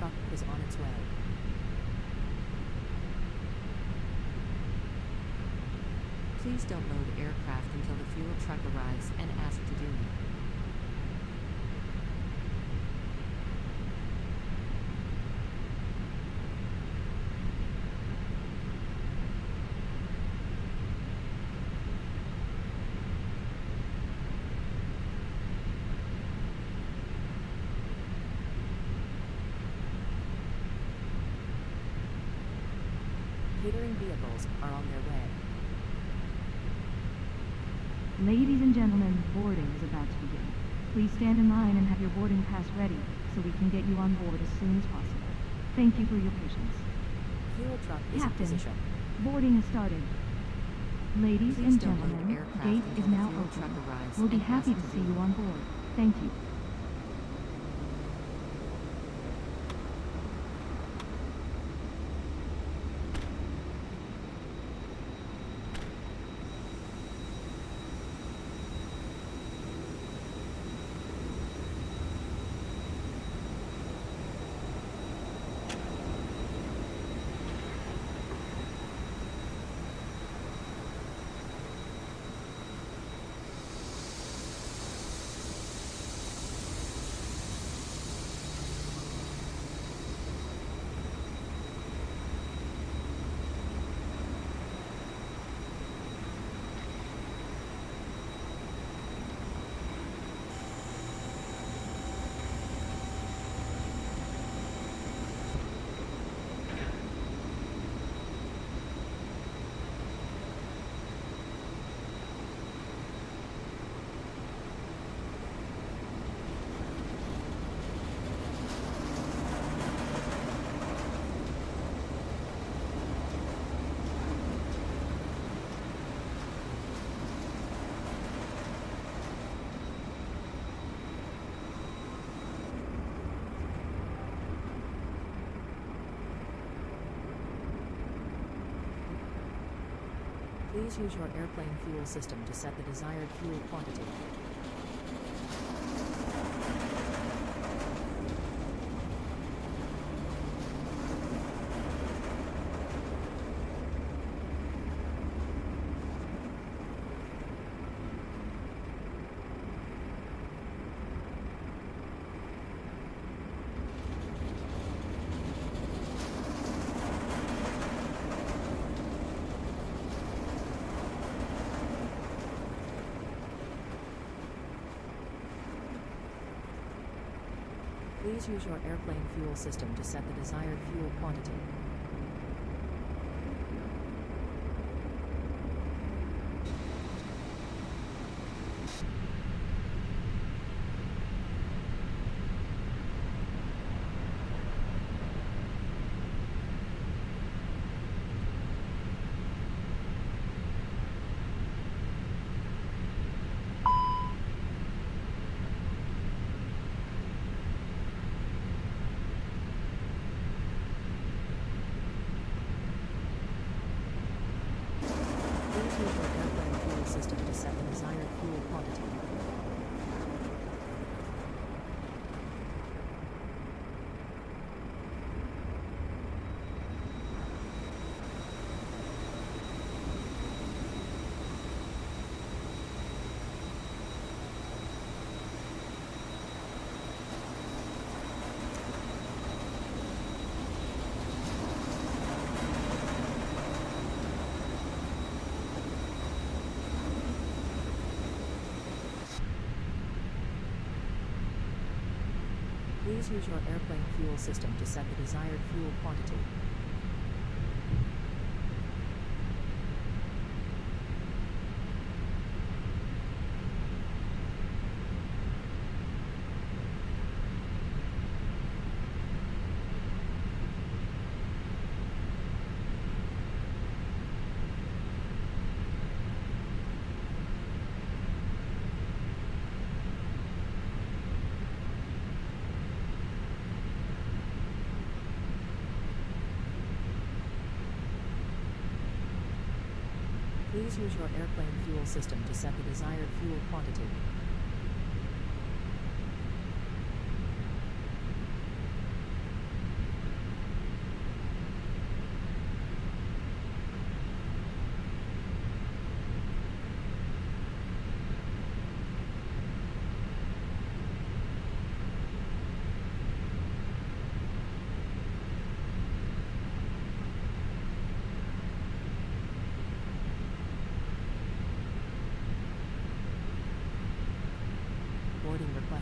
truck is on its way. Please don't load aircraft until the fuel truck arrives and ask to do it. Catering vehicles are on their way. Ladies and gentlemen, boarding is about to begin. Please stand in line and have your boarding pass ready so we can get you on board as soon as possible. Thank you for your patience. Fuel truck is in Captain, position. boarding has started. Ladies Please and don't load gentlemen, aircraft gate until is the now fuel truck open. arrives We'll be and happy ask to to see do you it. on board. Thank you. Please use your airplane fuel system to set the desired fuel quantity. Please use your airplane fuel system to set the desired fuel quantity. Use your airplane fuel system to set the desired fuel quantity. Please use your airplane fuel system to set the desired fuel quantity. Please use your airplane fuel system to set the desired fuel quantity.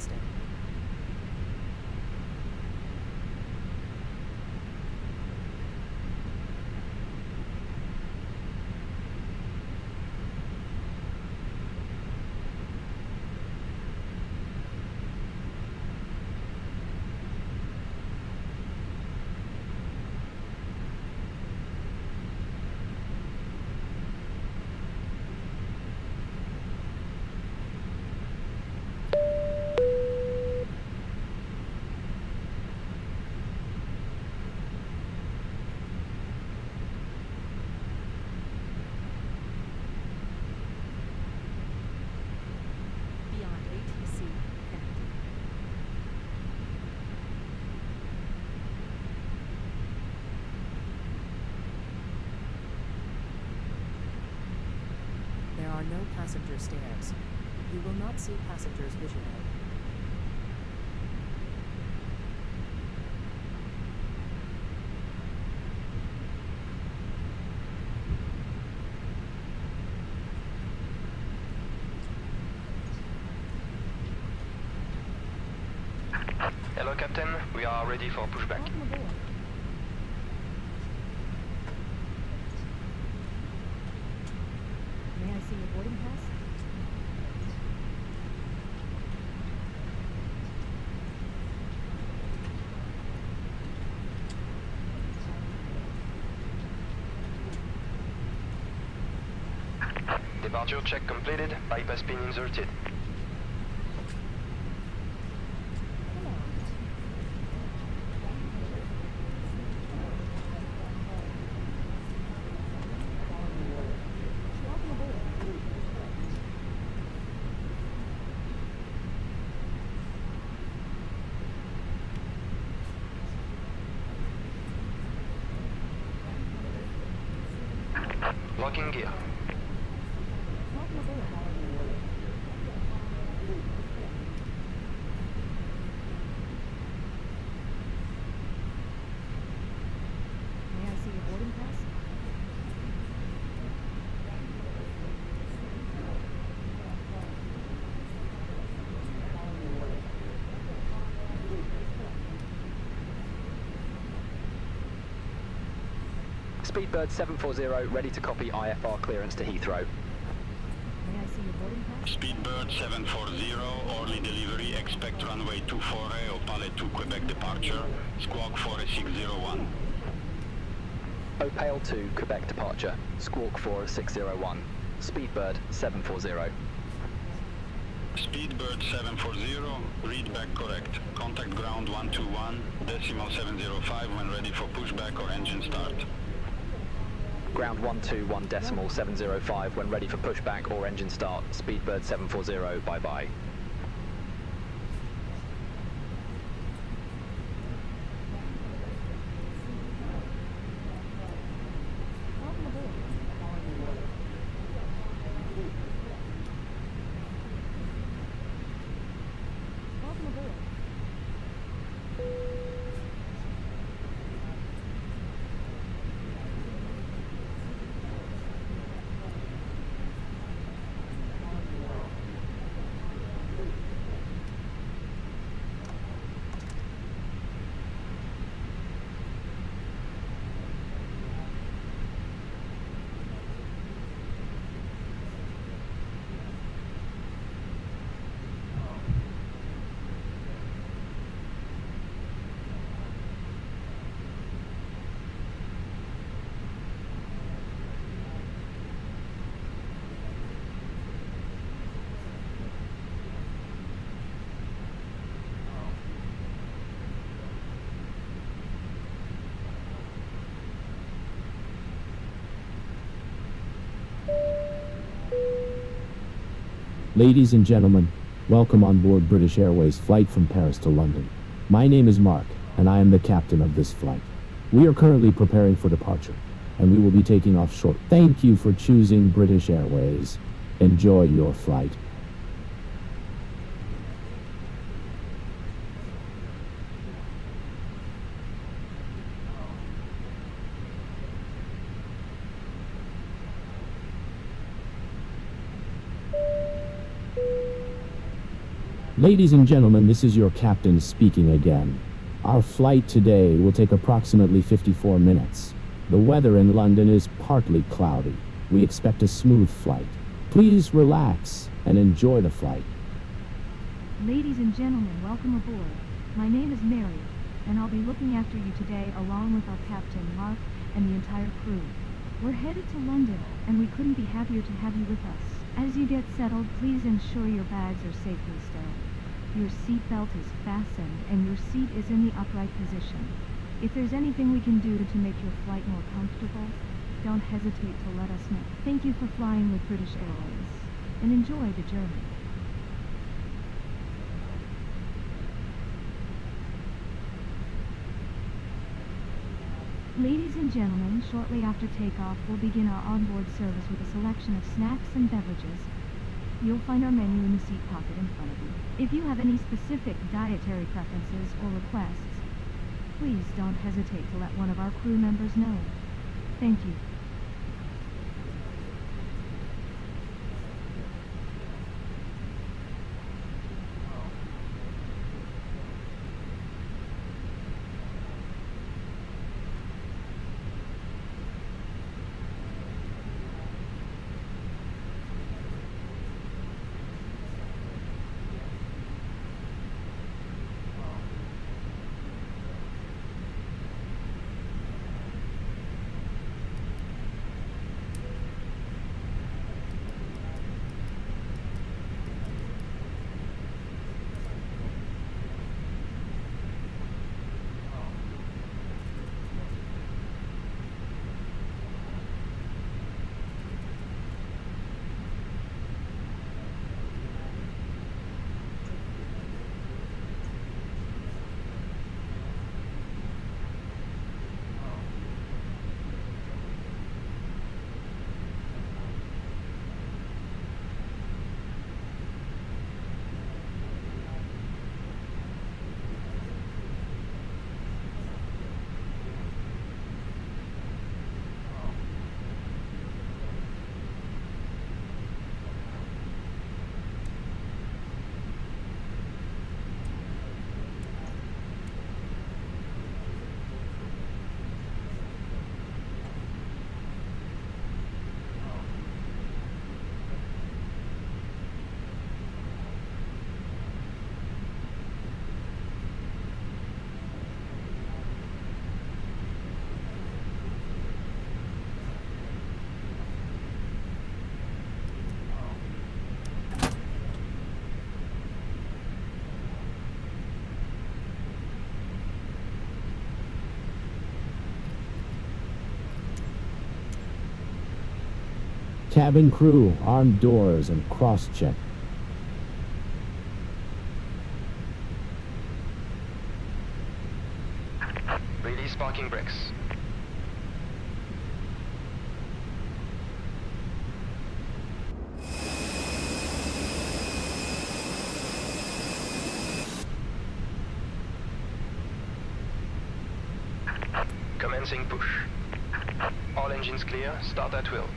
system. Beyond ATC connected. There are no passenger stairs. You will not see passengers visually. Hello, Captain. We are ready for pushback. Welcome aboard. May I see your boarding pass? Departure check completed. Bypass pin inserted. Welcome aboard. Locking gear. Welcome aboard. May I see your boarding pass? Speedbird 740 ready to copy IFR clearance to Heathrow. May I see your boarding pass? Speedbird 740, Orly delivery, expect runway 24 au Palais to Quebec departure, squawk 4601. Opale 2 Quebec departure, squawk 4601. Speedbird 740. Speedbird 740, read back correct. Contact ground 121, decimal 705 when ready for pushback or engine start. Ground 121 decimal 705 when ready for pushback or engine start. Speedbird 740, bye bye. Welcome aboard. Welcome aboard. Ladies and gentlemen, welcome on board British Airways flight from Paris to London. My name is Mark, and I am the captain of this flight. We are currently preparing for departure, and we will be taking off short. Thank you for choosing British Airways. Enjoy your flight. Ladies and gentlemen, this is your captain speaking again. Our flight today will take approximately 54 minutes. The weather in London is partly cloudy. We expect a smooth flight. Please relax and enjoy the flight. Ladies and gentlemen, welcome aboard. My name is Mary, and I'll be looking after you today along with our captain, Mark, and the entire crew. We're headed to London, and we couldn't be happier to have you with us. As you get settled, please ensure your bags are safely stowed. Your seatbelt is fastened, and your seat is in the upright position. If there's anything we can do to make your flight more comfortable, don't hesitate to let us know. Thank you for flying with British Airways, and enjoy the journey. Ladies and gentlemen, shortly after takeoff, we'll begin our onboard service with a selection of snacks and beverages. You'll find our menu in the seat pocket in front of you. If you have any specific dietary preferences or requests, please don't hesitate to let one of our crew members know. Thank you. Cabin crew, armed doors and cross-check. Release parking brakes. Commencing push. All engines clear, start at will.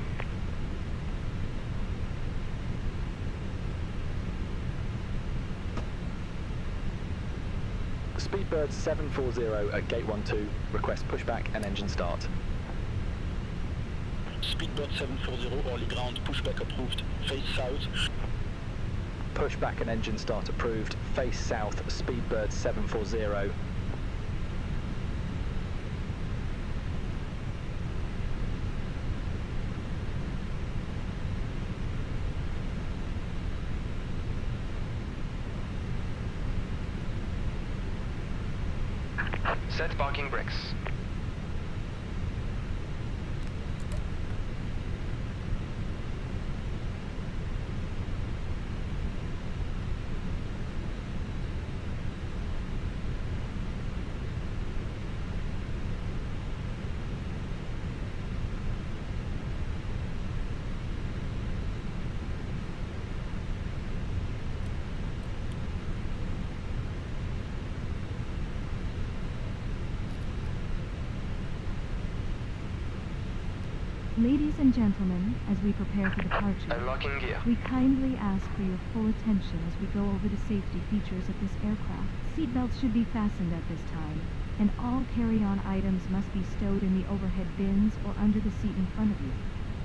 Speedbird 740 at gate 12, request pushback and engine start. Speedbird 740, Orly ground, pushback approved, face south. Pushback and engine start approved, face south, Speedbird 740. Set parking brakes. Ladies and gentlemen, as we prepare for departure, Unlocking gear. we kindly ask for your full attention as we go over the safety features of this aircraft. Seatbelts should be fastened at this time, and all carry-on items must be stowed in the overhead bins or under the seat in front of you.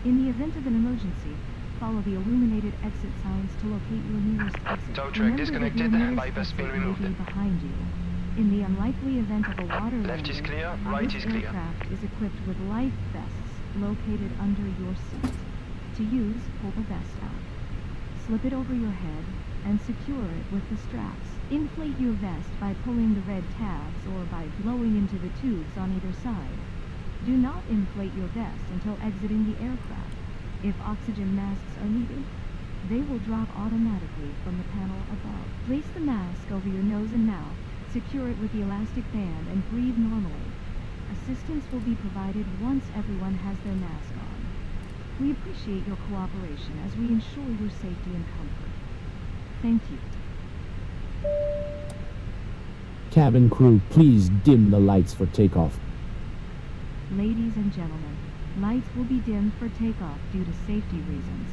In the event of an emergency, follow the illuminated exit signs to locate your nearest exit. Tow track Remember that disconnected, your nearest bypass exit pin may removed. be behind you. In the unlikely event of a water Left is landing, clear, right this is clear. aircraft is equipped with life vests located under your seat. To use, pull the vest out. Slip it over your head and secure it with the straps. Inflate your vest by pulling the red tabs or by blowing into the tubes on either side. Do not inflate your vest until exiting the aircraft. If oxygen masks are needed, they will drop automatically from the panel above. Place the mask over your nose and mouth, secure it with the elastic band, and breathe normally. Assistance will be provided once everyone has their mask on. We appreciate your cooperation as we ensure your safety and comfort. Thank you. Cabin crew, please dim the lights for takeoff. Ladies and gentlemen, lights will be dimmed for takeoff due to safety reasons.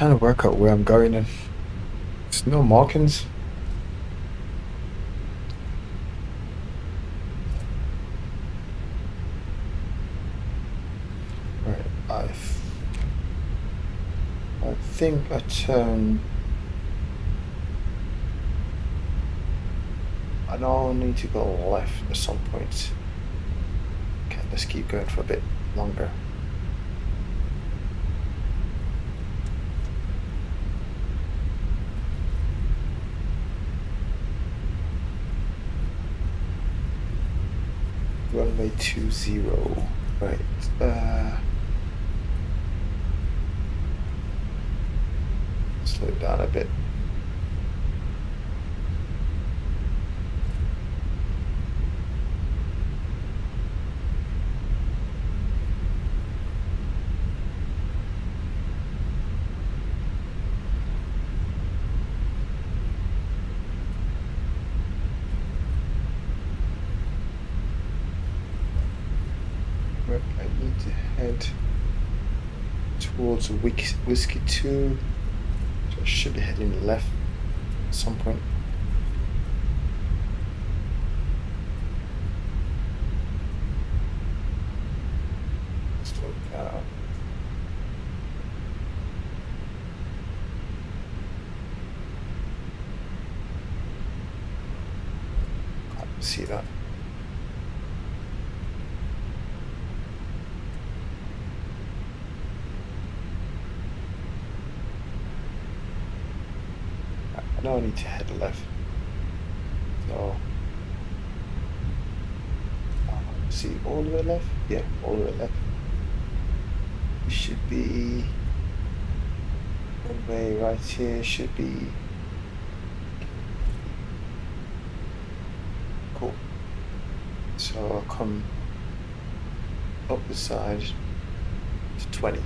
trying to work out where I'm going and there's no markings. Right, I think I turned. I now need to go left at some point. Okay, let's keep going for a bit longer. Runway 20. Right. Slow it down a bit. I need to head towards Whiskey 2, so I should be heading left at some point. Slow down. Can't see that. Now I need to head left. So, see all the way left? Yeah, all the way left. It should be one way right here. Should be cool. So I'll come up the side to 20.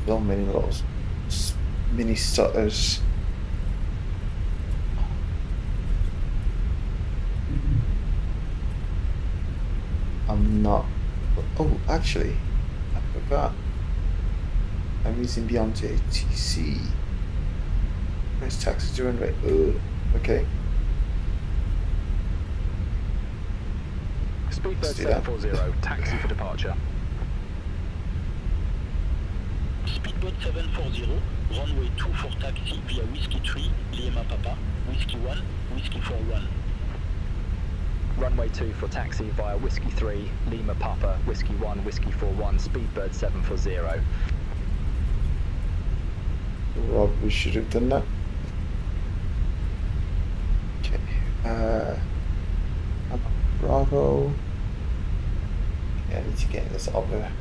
So many little mini stutters. I'm not. Oh, actually, I forgot. I'm using beyond JTC. Where's taxi to runway? Okay. Speedbird 740, taxi for departure. Speedbird 740, runway 24 taxi via Whiskey 3, Lima Papa, Whiskey 1, Whiskey 41. Runway 2 for taxi via Whiskey 3, Lima Papa, Whiskey 1, Whiskey 41, Speedbird 740. Rob, we should have done that. Okay. Bravo. Yeah, I need to get this up there.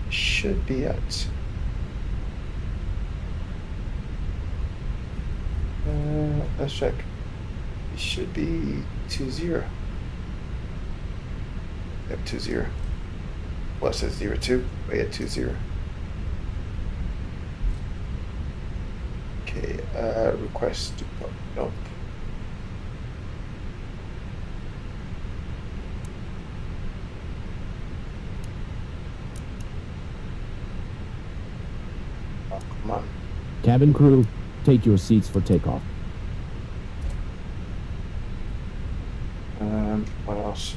Should be at let's check. It should be 20. Yep, 20. Well, it says 02, but yeah, 20. Okay, request to put up. Oh, come on. Cabin crew, take your seats for takeoff. What else?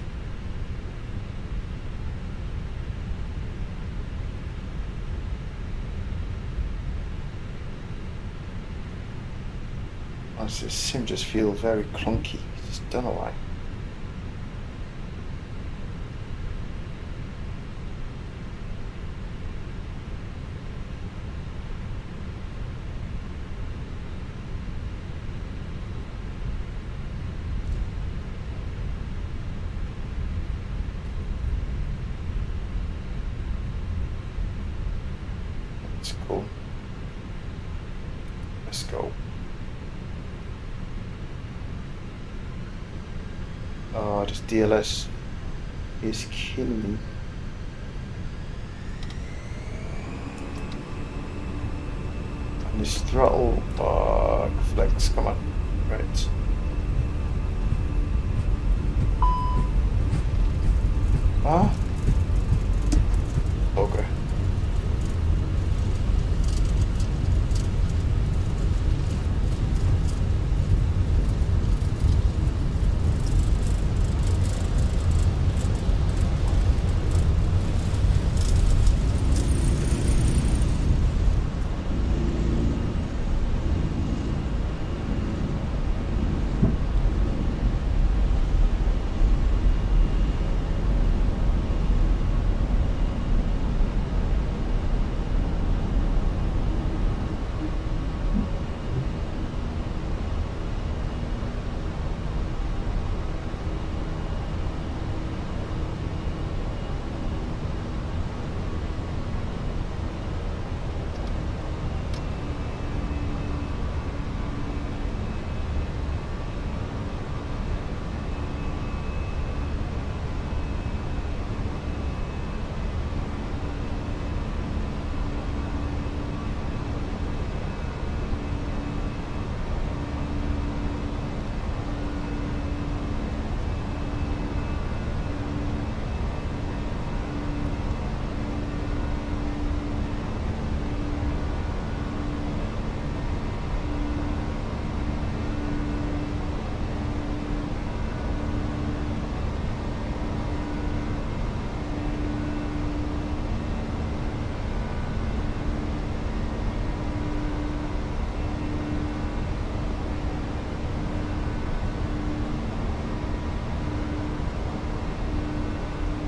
This sim just feels very clunky. Just don't know why. Cool. Let's go. Oh, this DLS is killing me. And this throttle, flex, come on. Right. Ah? Okay.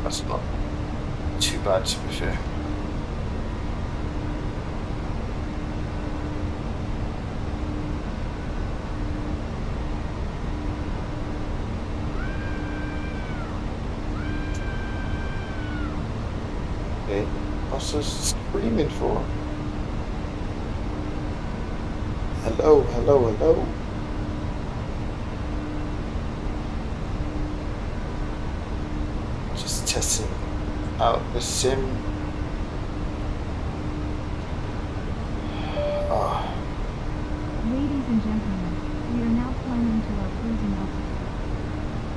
That's not too bad, to be fair. Okay, what's this screaming for? Hello, hello, hello. Just testing out the sim. Ladies and gentlemen, we are now climbing to our cruising altitude.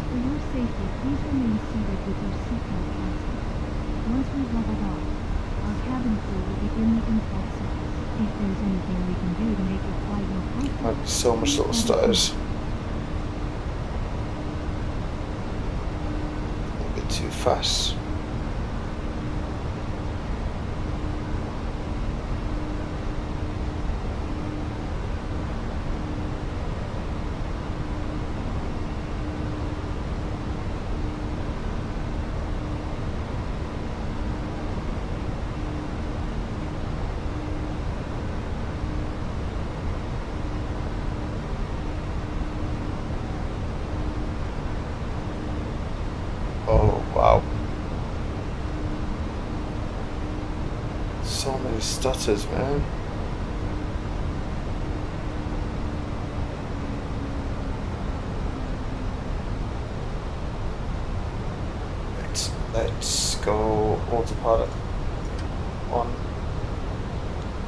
For your safety, please remain seated with your seatbelt fastened. Once we've leveled off, our cabin crew will begin the in-flight service. If there's anything we can do to make your flight more comfortable, Might be so much little stutters. A bit too fast. Oh wow. So many stutters, man. Let's go autopilot on.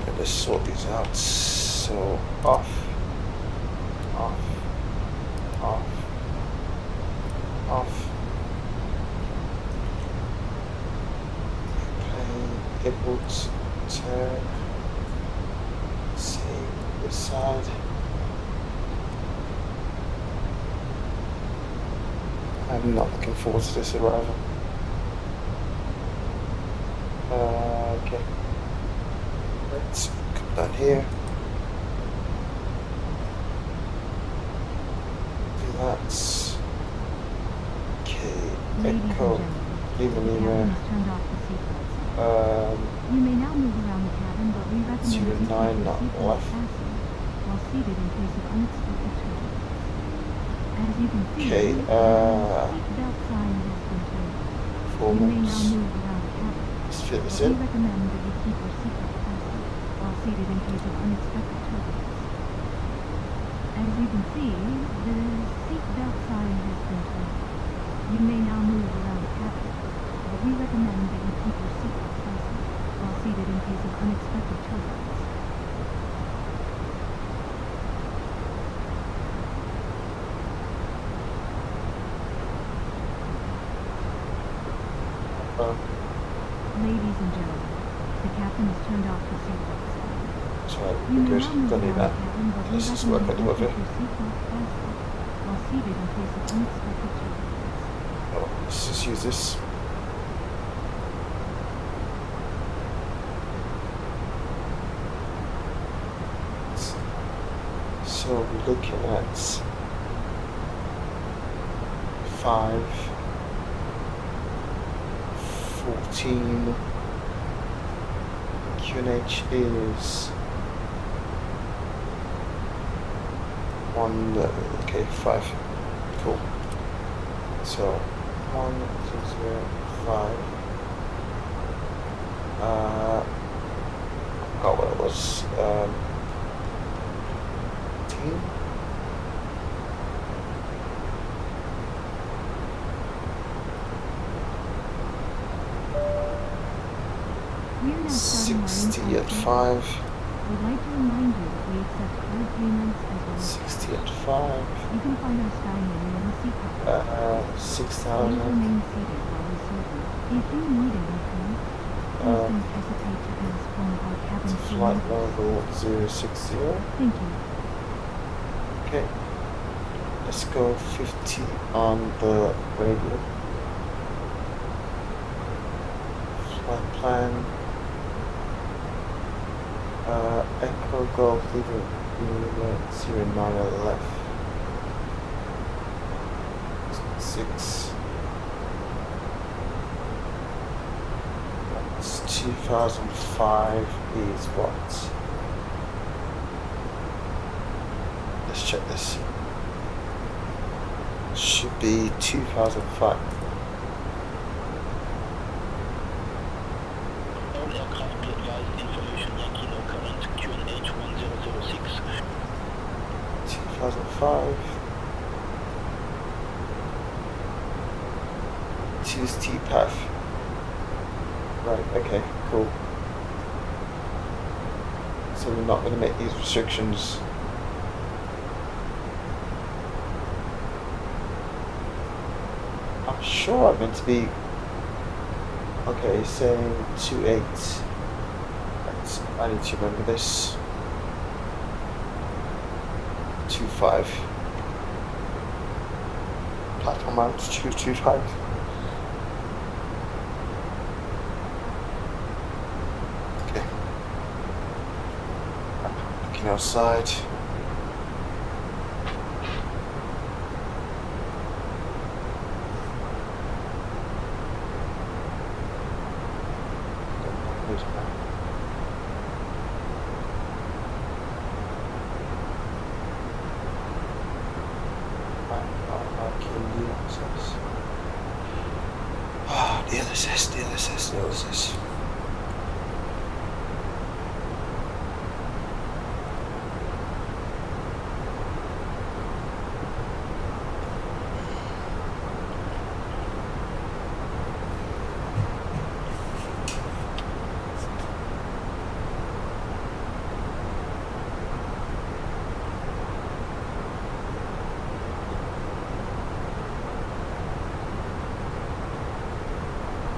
And let's sort these out. So off, off, off, off. Inputs, turn, see this side. I'm not looking forward to this arrival. Okay, let's come down here. Do that. Okay, Echo, Lima. You may now move around the cabin, but we recommend that you keep your 09, not seatbelt left. fastened while seated in case of unexpected turbulence. As you can see, Okay, the seatbelt sign has been turned. 4 You may now minutes. move around the cabin, Let's fit this but we in. recommend that you keep your seatbelt fastened. while seated in case of unexpected turbulence. As you can see, the seatbelt sign has been turned off. You may now move around the cabin, but we recommend that you keep your seatbelt fastened while seated in case of unexpected turbulence. Ladies and gentlemen, the captain has turned off the seatbelt sign. Sorry, You we're may good. now move Don't need around that. the cabin, but we Let's just recommend work that on you it. keep your seatbelt fastened while seated in case of unexpected turbulence. Oh, let's just use this. So we're looking at 5:14. QNH is 1. Okay, 5. Cool. So 1205. I forgot what it was. 18. We are now starting our 60 in-flight at takeoff. 5. We'd like to remind you that we accept card payments as well as 60 at 5. you can find our sky menu in the seat cover. Please 6,000. remain seated while we serve you. If you need anything, please don't hesitate to ask one of our cabin crew Flight members. level 060. Thank you. Okay. Let's go 50 on the radio. Flight plan. Echo Golf leaving 09 left. 6. It's 2005 is what? Let's check this. Should be 2005. All aircraft be advised information Yankee no current QNH 1006. 2005. Choose T path. Right, okay, cool. So we're not going to make these restrictions. I'm sure I'm meant to be. Okay, saying 28. I need to remember this. 25. Platform altitude 25. Okay. Looking outside. The LSS.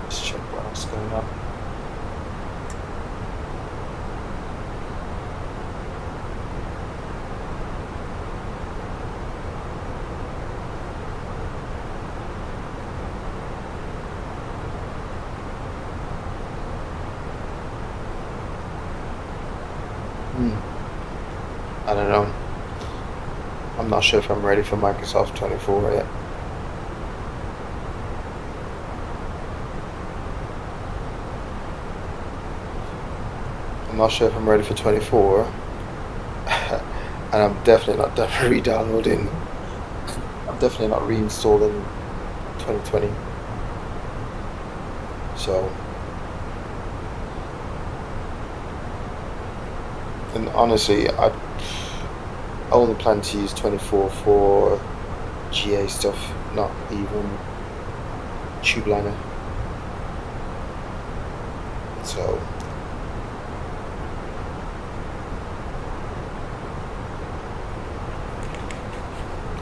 Let's check what else is going on. I don't know. I'm not sure if I'm ready for Microsoft 24 yet. I'm not sure if I'm ready for 24. And I'm definitely not re-downloading. I'm definitely not reinstalling 2020. So And honestly, I only plan to use 24 for GA stuff, not even tube liner. So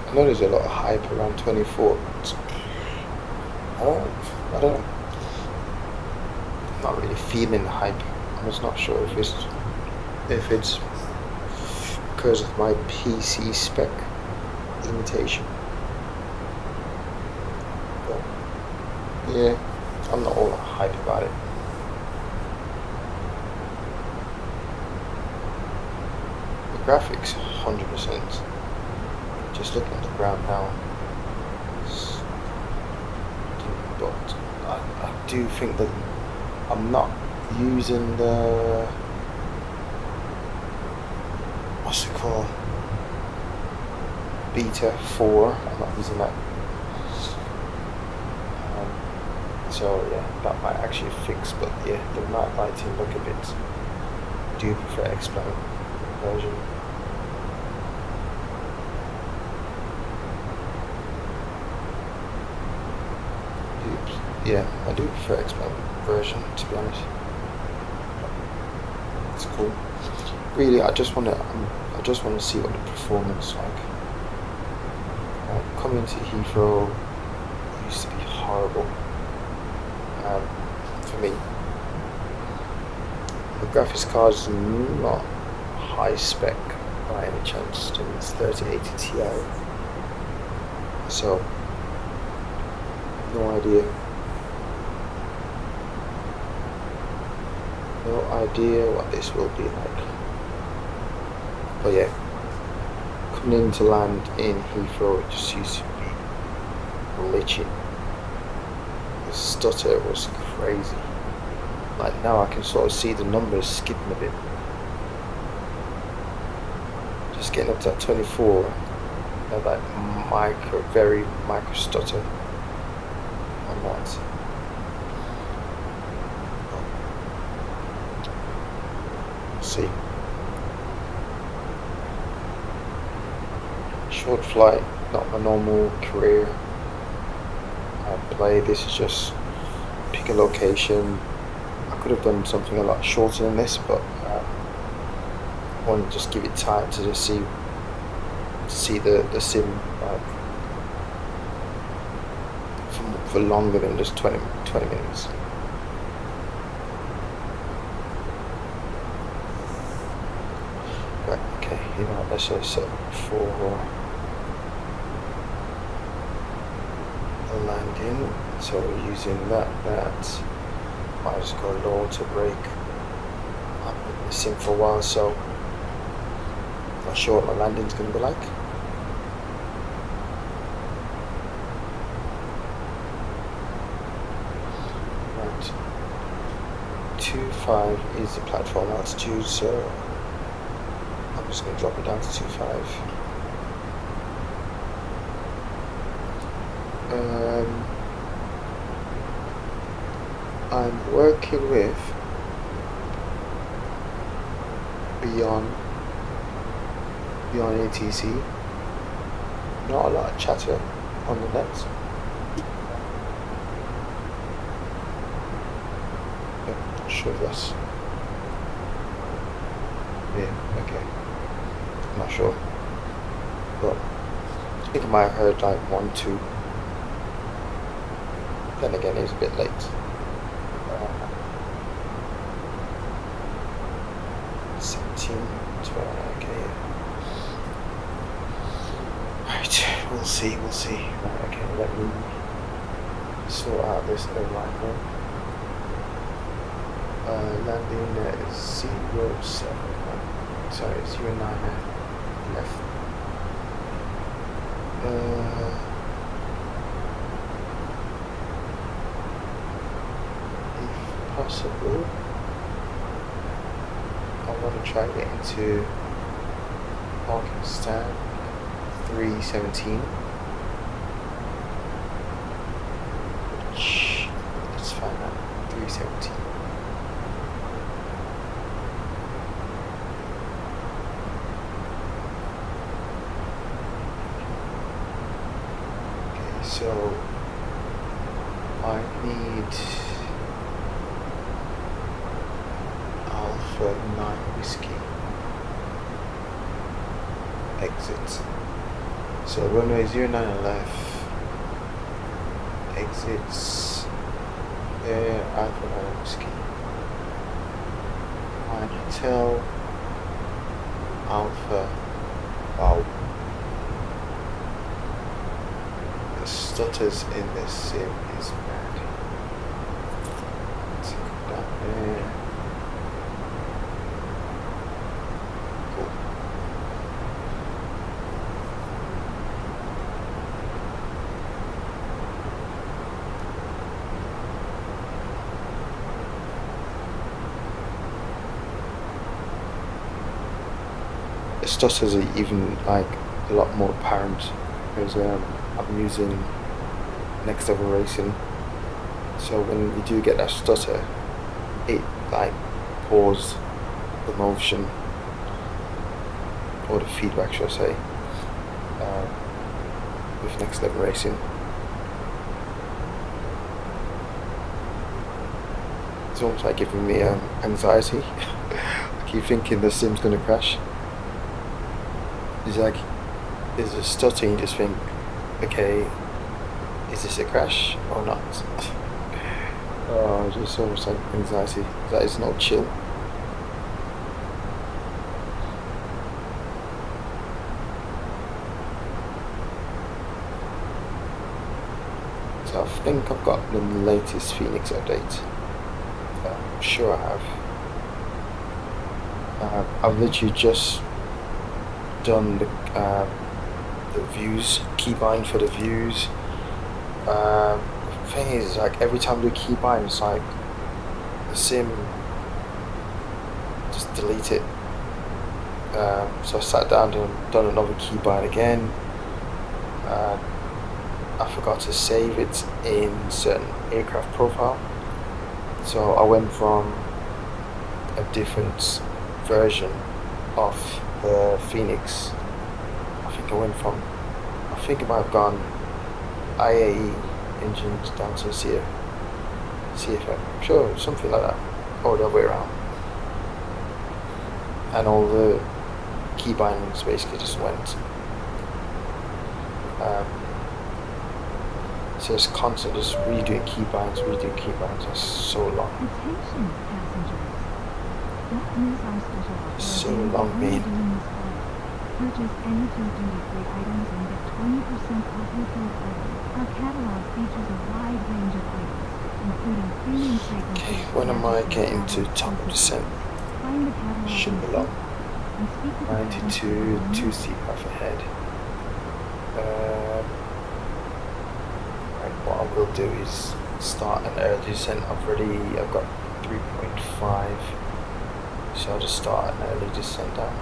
I know there's a lot of hype around 24, but I don't know. I'm not really feeling the hype. I'm just not sure if it's because of my PC spec limitation. But yeah, I'm not all that hype about it. The graphics, 100%. Just looking at the ground now. But I do think that I'm not using the, what's it called, beta 4. I'm not using that. So yeah, that might actually fix, but yeah, the night lighting look a bit, do prefer X-Plane version. Yeah, I do prefer X-Plane version, to be honest. It's cool. Really, I just want to see what the performance is like. Coming to Heathrow used to be horrible for me. The graphics card is not high spec by any chance. It's 3080 Ti, so no idea. No idea what this will be like. But yeah, coming in to land in Heathrow, it just used to be glitching. The stutter was crazy. Like now I can sort of see the numbers skipping a bit. Just getting up to that 24, and that very micro stutter on that. See, short flight, not my normal career play. This is just pick a location. I could have done something a lot shorter than this, but I want to just give it time to just see the sim for longer than just 20 minutes. Right, okay, you know, let's just set up for a landing. So we're using that. I just go low to brake. I've been in the sim for a while, so I'm not sure what my landing's going to be like. Right, 2.5 is the platform altitude, so I'm just going to drop it down to 2.5. I'm working with beyond ATC. Not a lot of chatter on the net. Not sure if that's, yeah, okay. I'm not sure, but I think I might have heard like 1, 2. Then again, it's a bit late. 17, 12, okay. Right, we'll see. Right, okay, let me sort out this arrival. Landing at 07, sorry, 09 left. If possible, I want to try to get into parking stand 317, which, let's find out, 317. So I need Alpha 9 Whiskey exit. So runway 09 left, exits there, Alpha 9 Whiskey. My hotel, Alpha, wow. The stutters in this sim is mad. Let's go down there. Cool. The stutters are even like a lot more apparent because I'm using Next Level Racing, so when you do get that stutter, it like pours the motion or the feedback, should I say, with Next Level Racing. It's almost like giving me anxiety. I keep thinking the sim's gonna crash. It's like there's a stutter and you just think, okay, is this a crash or not? Oh, just almost like anxiety. That is not chill. So I think I've got the latest Fenix update. I'm sure I have. I've literally just done the views, keybind for the views. Thing is, like every time I do keybind, it's like the sim just delete it. So I sat down and done another keybind again. I forgot to save it in certain aircraft profile, so I went from a different version of the Fenix. I think I might have gone IAE engines down to CFM, sure, something like that, or the other way around. And all the keybinds basically just went. So it's constant just redoing keybinds. That's so long. Attention, passengers. Don't miss our special offer. So long, man. Purchase any two duty-free items and get 20% off refill items. Our catalog features a wide range of items, including premium fragrances. Okay, when am I getting to top of descent? Find the catalog Should be receipt long. and speak with the 92, person 2 seat path ahead. Right, what I will do is start an early descent. I've got 3.5, so I'll just start an early descent down.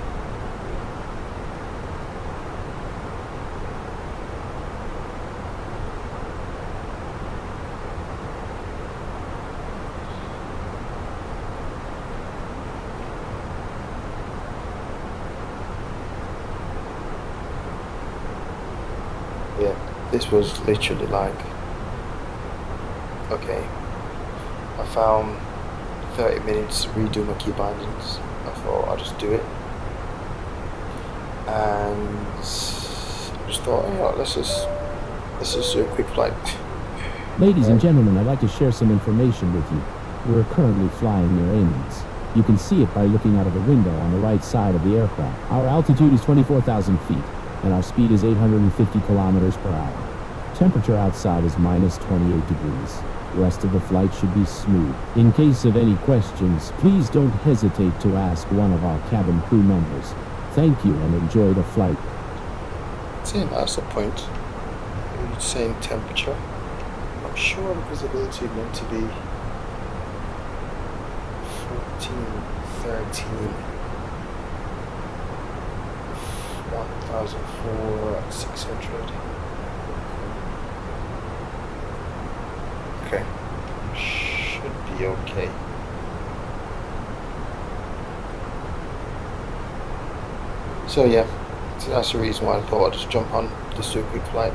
Yeah, this was literally like, okay, I found 30 minutes to redo my key bindings. I thought I'll just do it, and I just thought, you know, let's just do a quick flight. Ladies and gentlemen, I'd like to share some information with you. We're currently flying near Amiens. You can see it by looking out of the window on the right side of the aircraft. Our altitude is 24,000 feet, and our speed is 850 kilometers per hour. Temperature outside is minus 28 degrees. Rest of the flight should be smooth. In case of any questions, please don't hesitate to ask one of our cabin crew members. Thank you and enjoy the flight. See, that's the point. You're saying temperature. I'm sure the visibility meant to be 14, 13, 1,400, 600. Okay, should be okay. So yeah, so that's the reason why I thought I'd just jump on, just do a quick flight.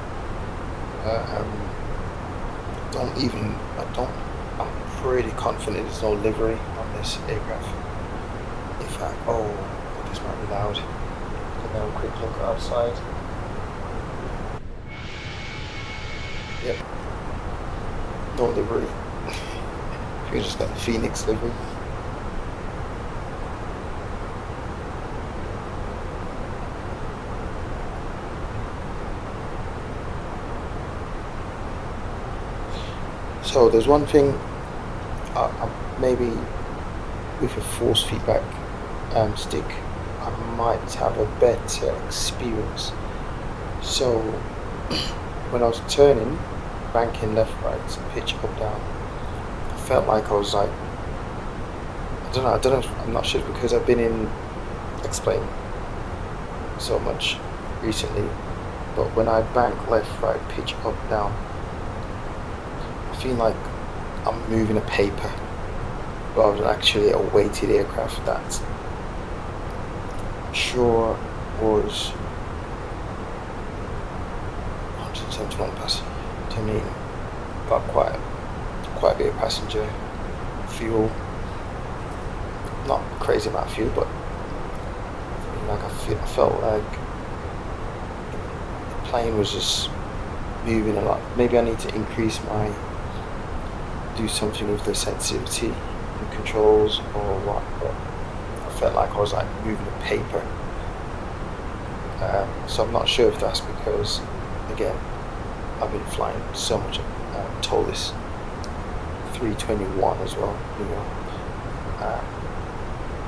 I'm pretty confident there's no livery on this aircraft. In fact, oh, this might be loud. Let's have a quick look outside. Yep, no livery. We just got the Fenix livery. So there's one thing, maybe with a force feedback stick, I might have a better experience. So when I was turning, banking left, right, pitch up, down, I felt like I was like, I don't know, I'm not sure because I've been in X-plane so much recently, but when I bank left, right, pitch up, down, I feel like I'm moving a paper rather than actually a weighted aircraft that sure was 171 passengers. I mean, got quite a bit of passenger fuel. Not crazy amount of fuel, but like I felt like the plane was just moving a lot. Maybe I need to do something with the sensitivity and controls or what, but I felt like I was like moving a paper. So I'm not sure if that's because, again, I've been flying so much. Told this 321 as well, you know.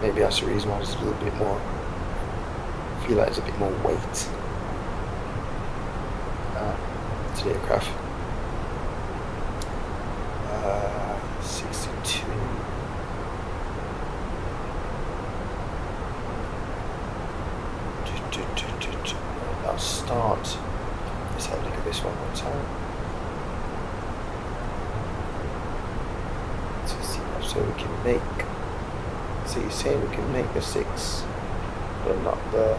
Maybe that's the reason why there's a little bit more. I feel like there's a bit more weight to the aircraft. 62. I'll start. Let's have a look at this one more time. So we can make. So you're saying we can make the 6, but not the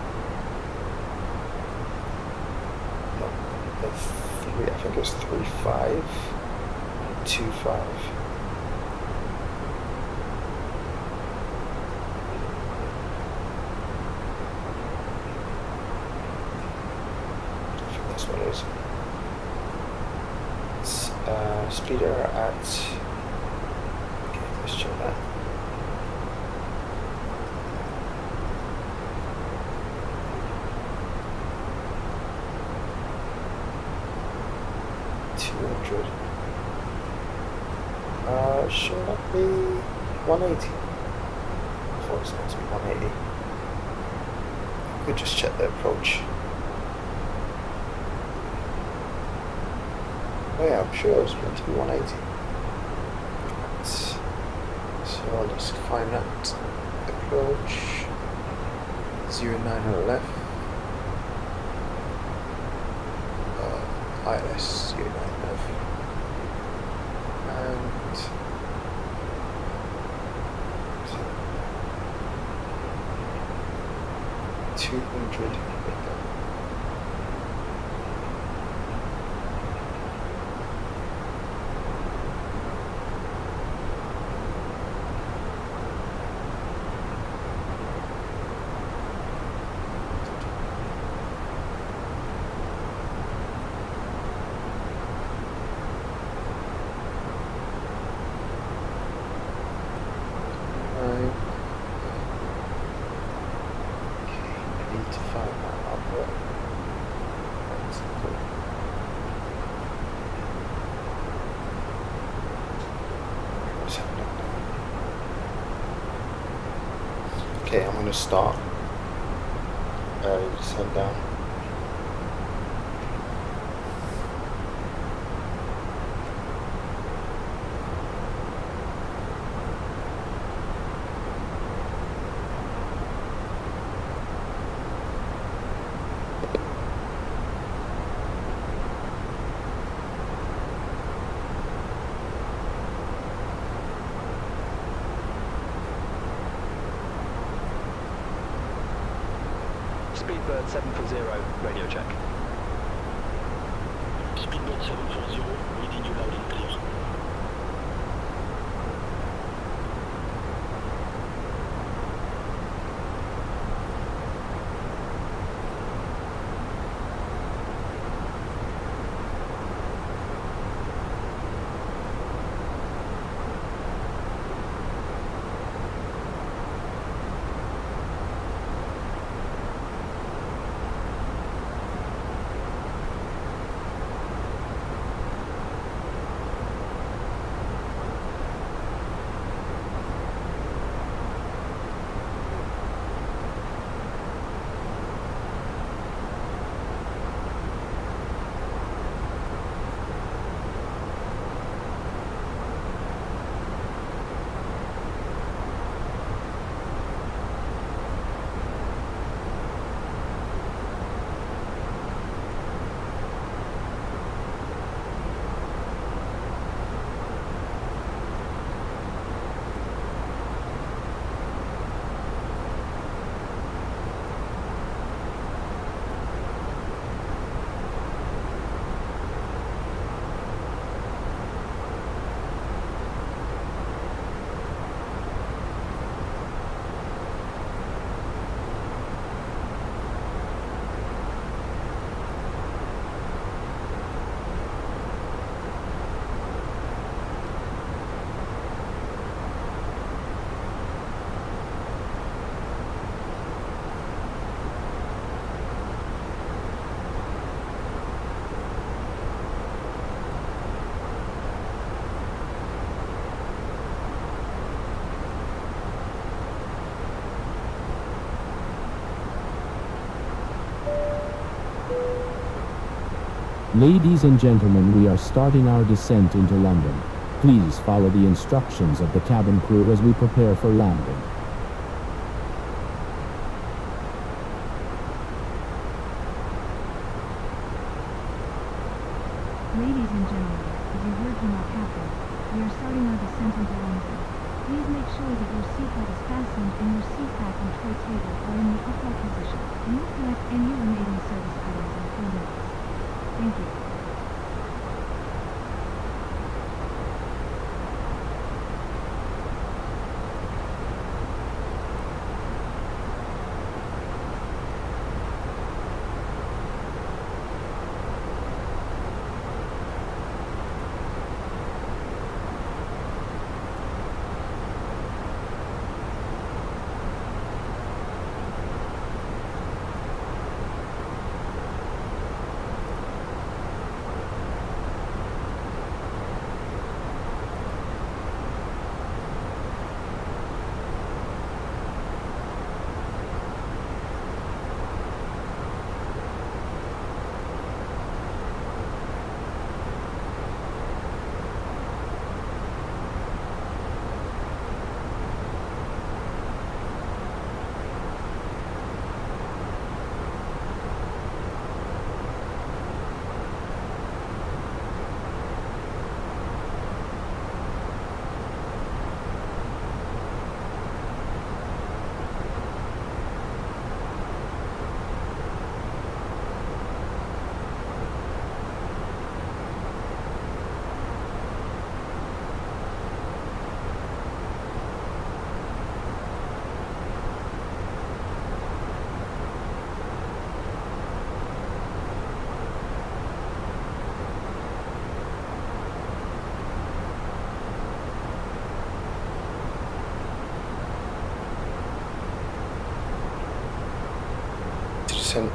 3. I think it was 3.5 and 2.5. I think that's what it is. Speeder at. Okay, let's check that. Should that be 180? I thought it was meant to be 180. I could just check the approach. Oh yeah, I'm sure it was meant to be 180. So let's find that approach. 09 on the left. ILS 09 left. And 200. Okay, I'm going to start descent down. Speedbird 740, radio check. Speedbird 740, reading you loud and clear. Ladies and gentlemen, we are starting our descent into London. Please follow the instructions of the cabin crew as we prepare for landing. Ladies and gentlemen, as you heard from our captain, we are starting our descent into London. Please make sure that your seatbelt is fastened and your seat back and tray table are in the upright position. We will collect any remaining service items in 3 minutes. Thank you. Descent.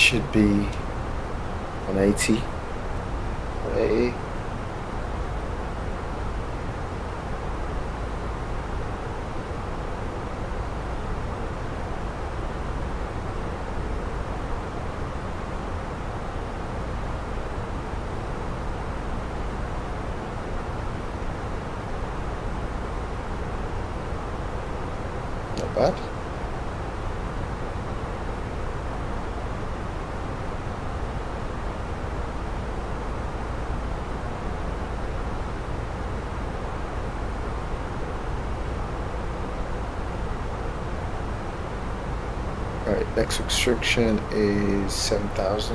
should be 180. 180. Not bad. Alright, next restriction is 7,000.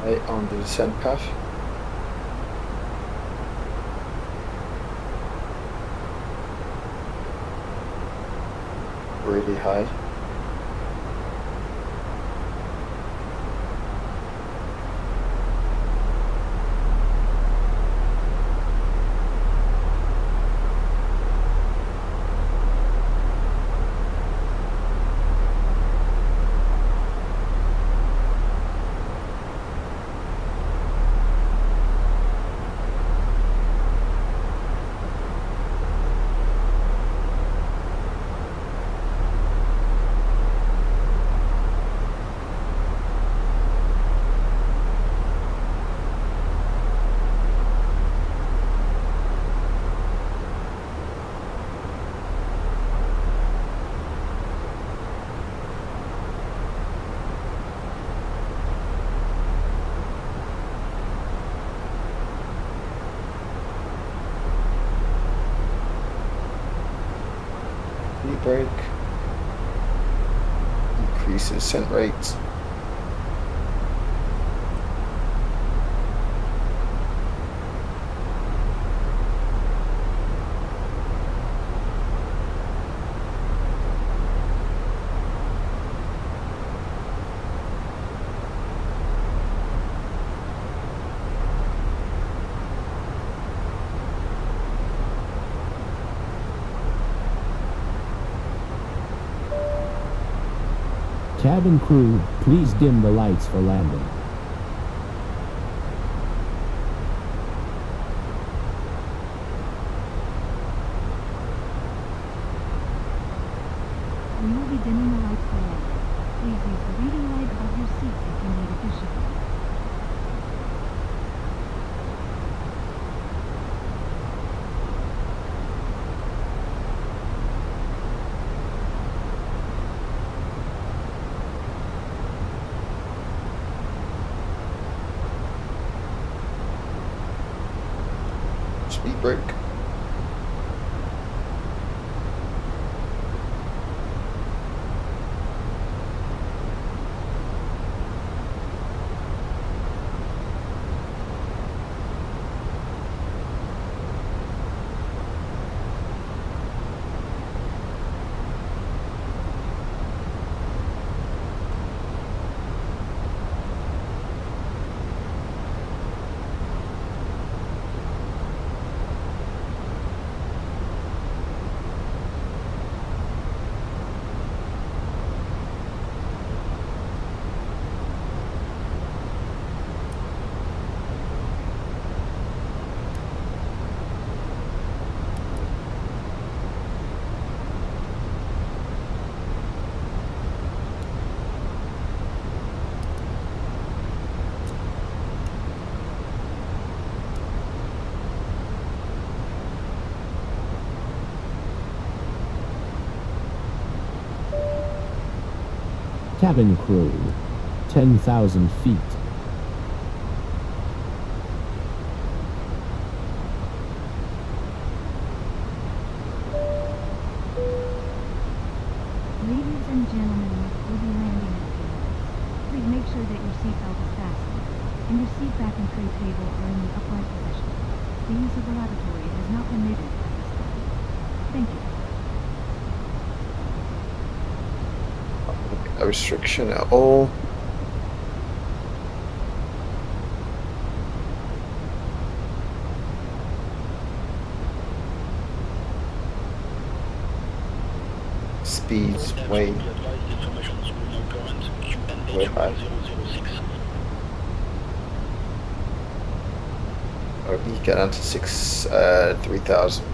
Right on the descent path. Really high. Brake, increase descent rate. Cabin crew, please dim the lights for landing. We will be dimming the lights for landing. Please use the reading light above your seat if you need additional. Speed brake. Cabin crew, 10,000 feet. Ladies and gentlemen, we'll be landing in a few minutes. Please make sure that your seatbelt is fastened, and your seat back and tray table are in the upright position. The use of the lavatory has not been permitted at this time. Thank you. A restriction at all. Speeds way high. Or we get down to 3,000.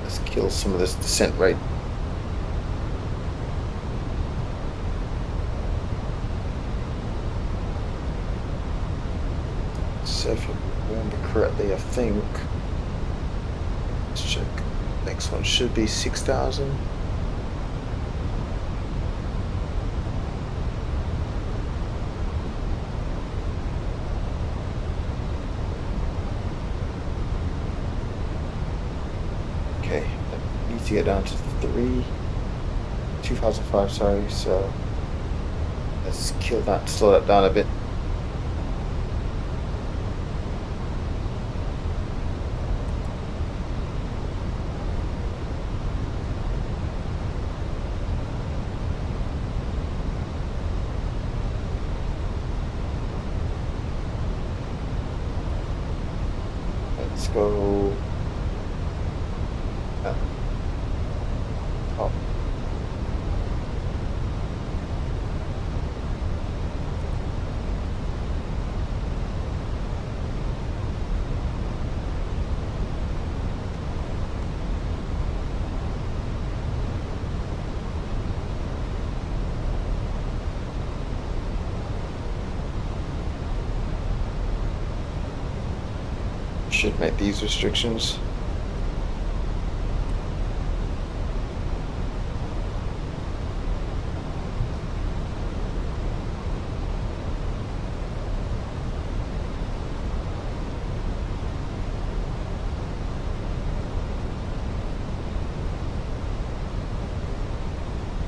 Let's kill some of this descent rate. So if you remember correctly, I think, let's check, next one should be 6,000. Okay, I need to get down to 2005, sorry, so let's kill that, slow that down a bit. Let's go up. Should make these restrictions.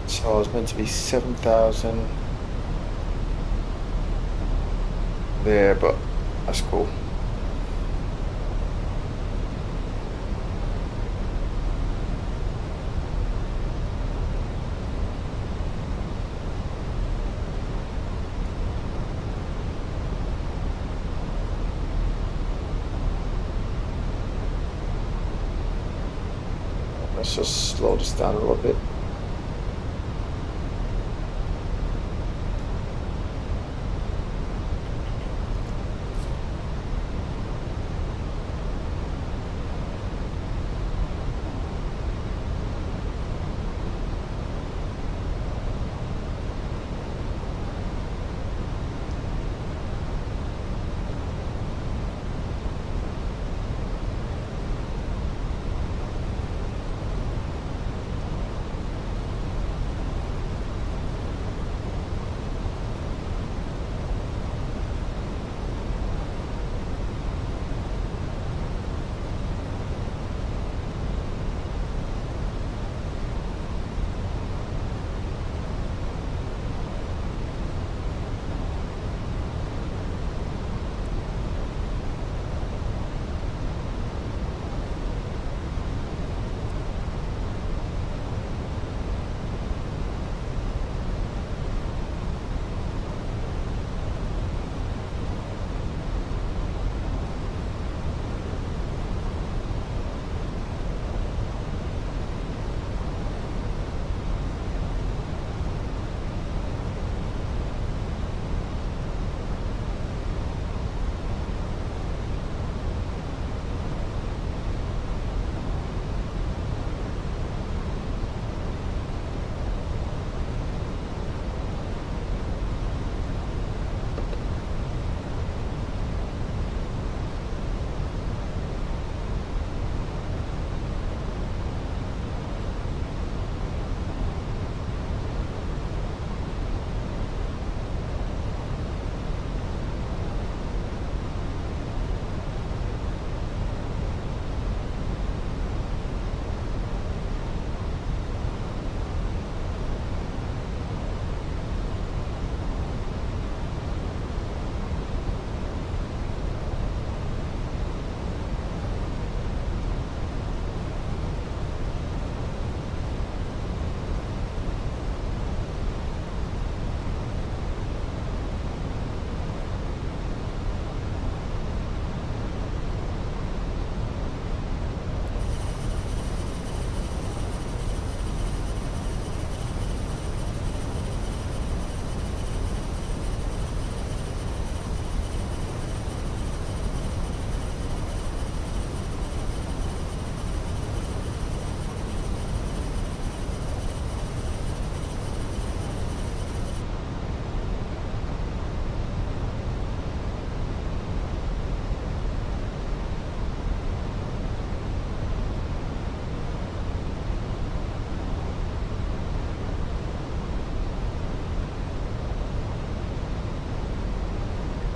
So I was meant to be 7,000 there, but that's cool. Let's just slow this down a little bit.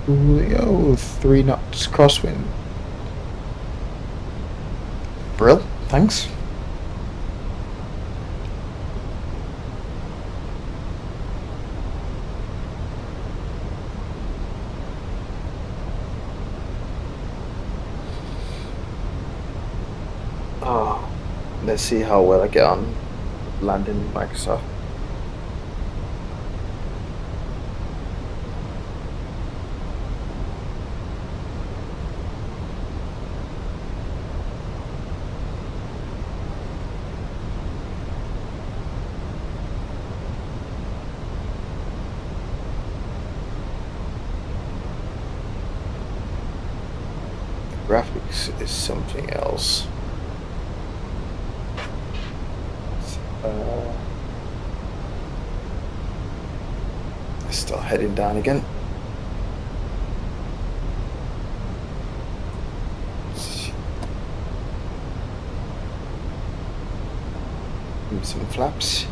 Coolio, 3 knots crosswind. Brill, thanks. Oh, let's see how well I get on landing Microsoft. Graphics is something else. Still heading down again. Give me some flaps.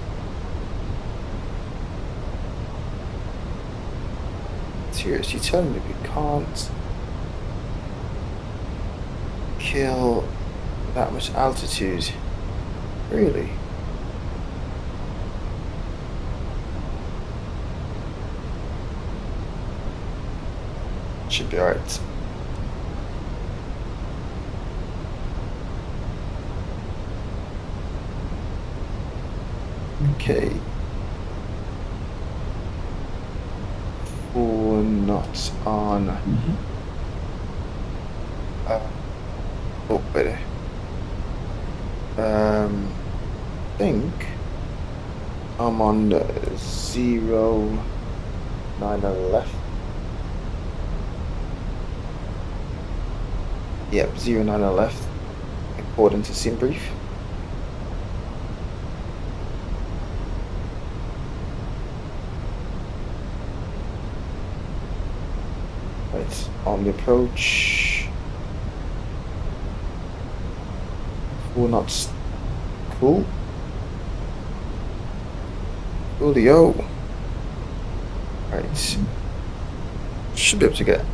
Seriously, telling me we can't kill that much altitude? Really? Should be alright. Okay. 4 knots on. Oh, wait. I think I'm on the 09 left. Yep, 09 left, according to sim brief. Right, on the approach. 4 knots. Cool. Coolio. Right. Should be able to get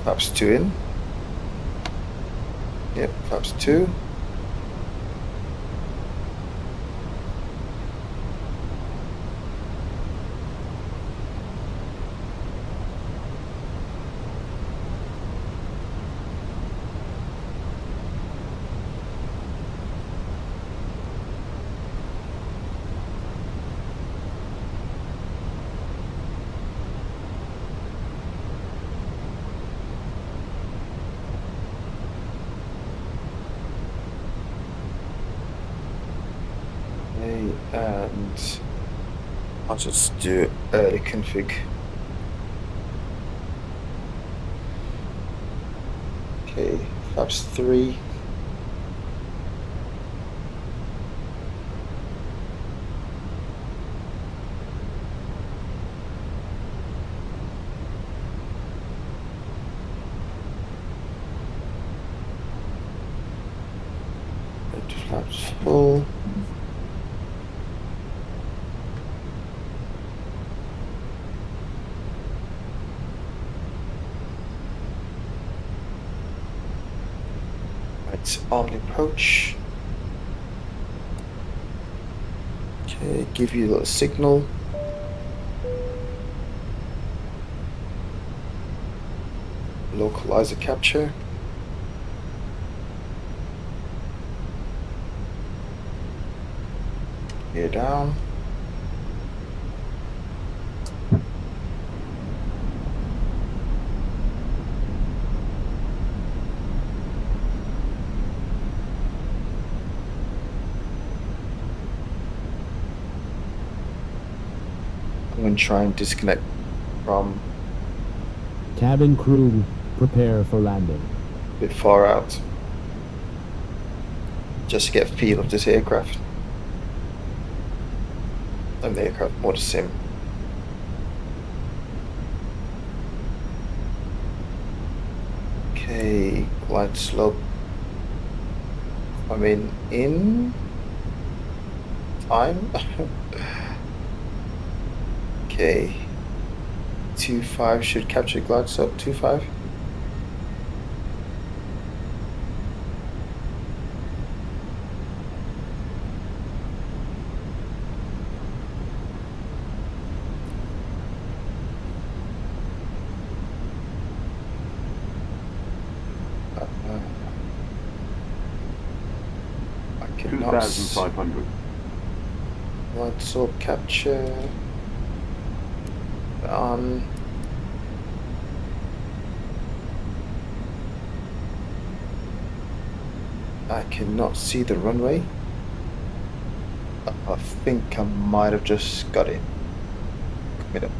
perhaps 2 in. Yep, flaps 2. And I'll just do early config. Okay, flaps 3. Flaps full. On the approach. Okay, give you a little signal. Localizer capture. Gear down. I'm going to try and disconnect from Cabin crew, prepare for landing. a bit far out, just to get a feel of this aircraft. And the aircraft more the sim. Okay, glide slope. I mean, in time. Okay, 325 should capture glide, so 25. I cannot 2,500. glide sort capture on. I cannot see the runway. I think I might have just got it. Commit up.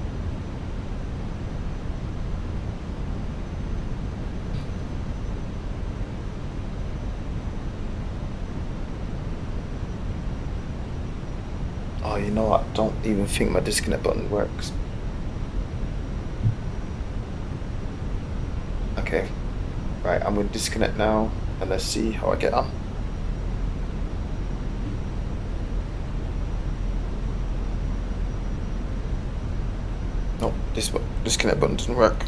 Oh, you know what? I don't even think my disconnect button works. Okay. Right, I'm going to disconnect now and let's see how I get on. No, this disconnect button doesn't work.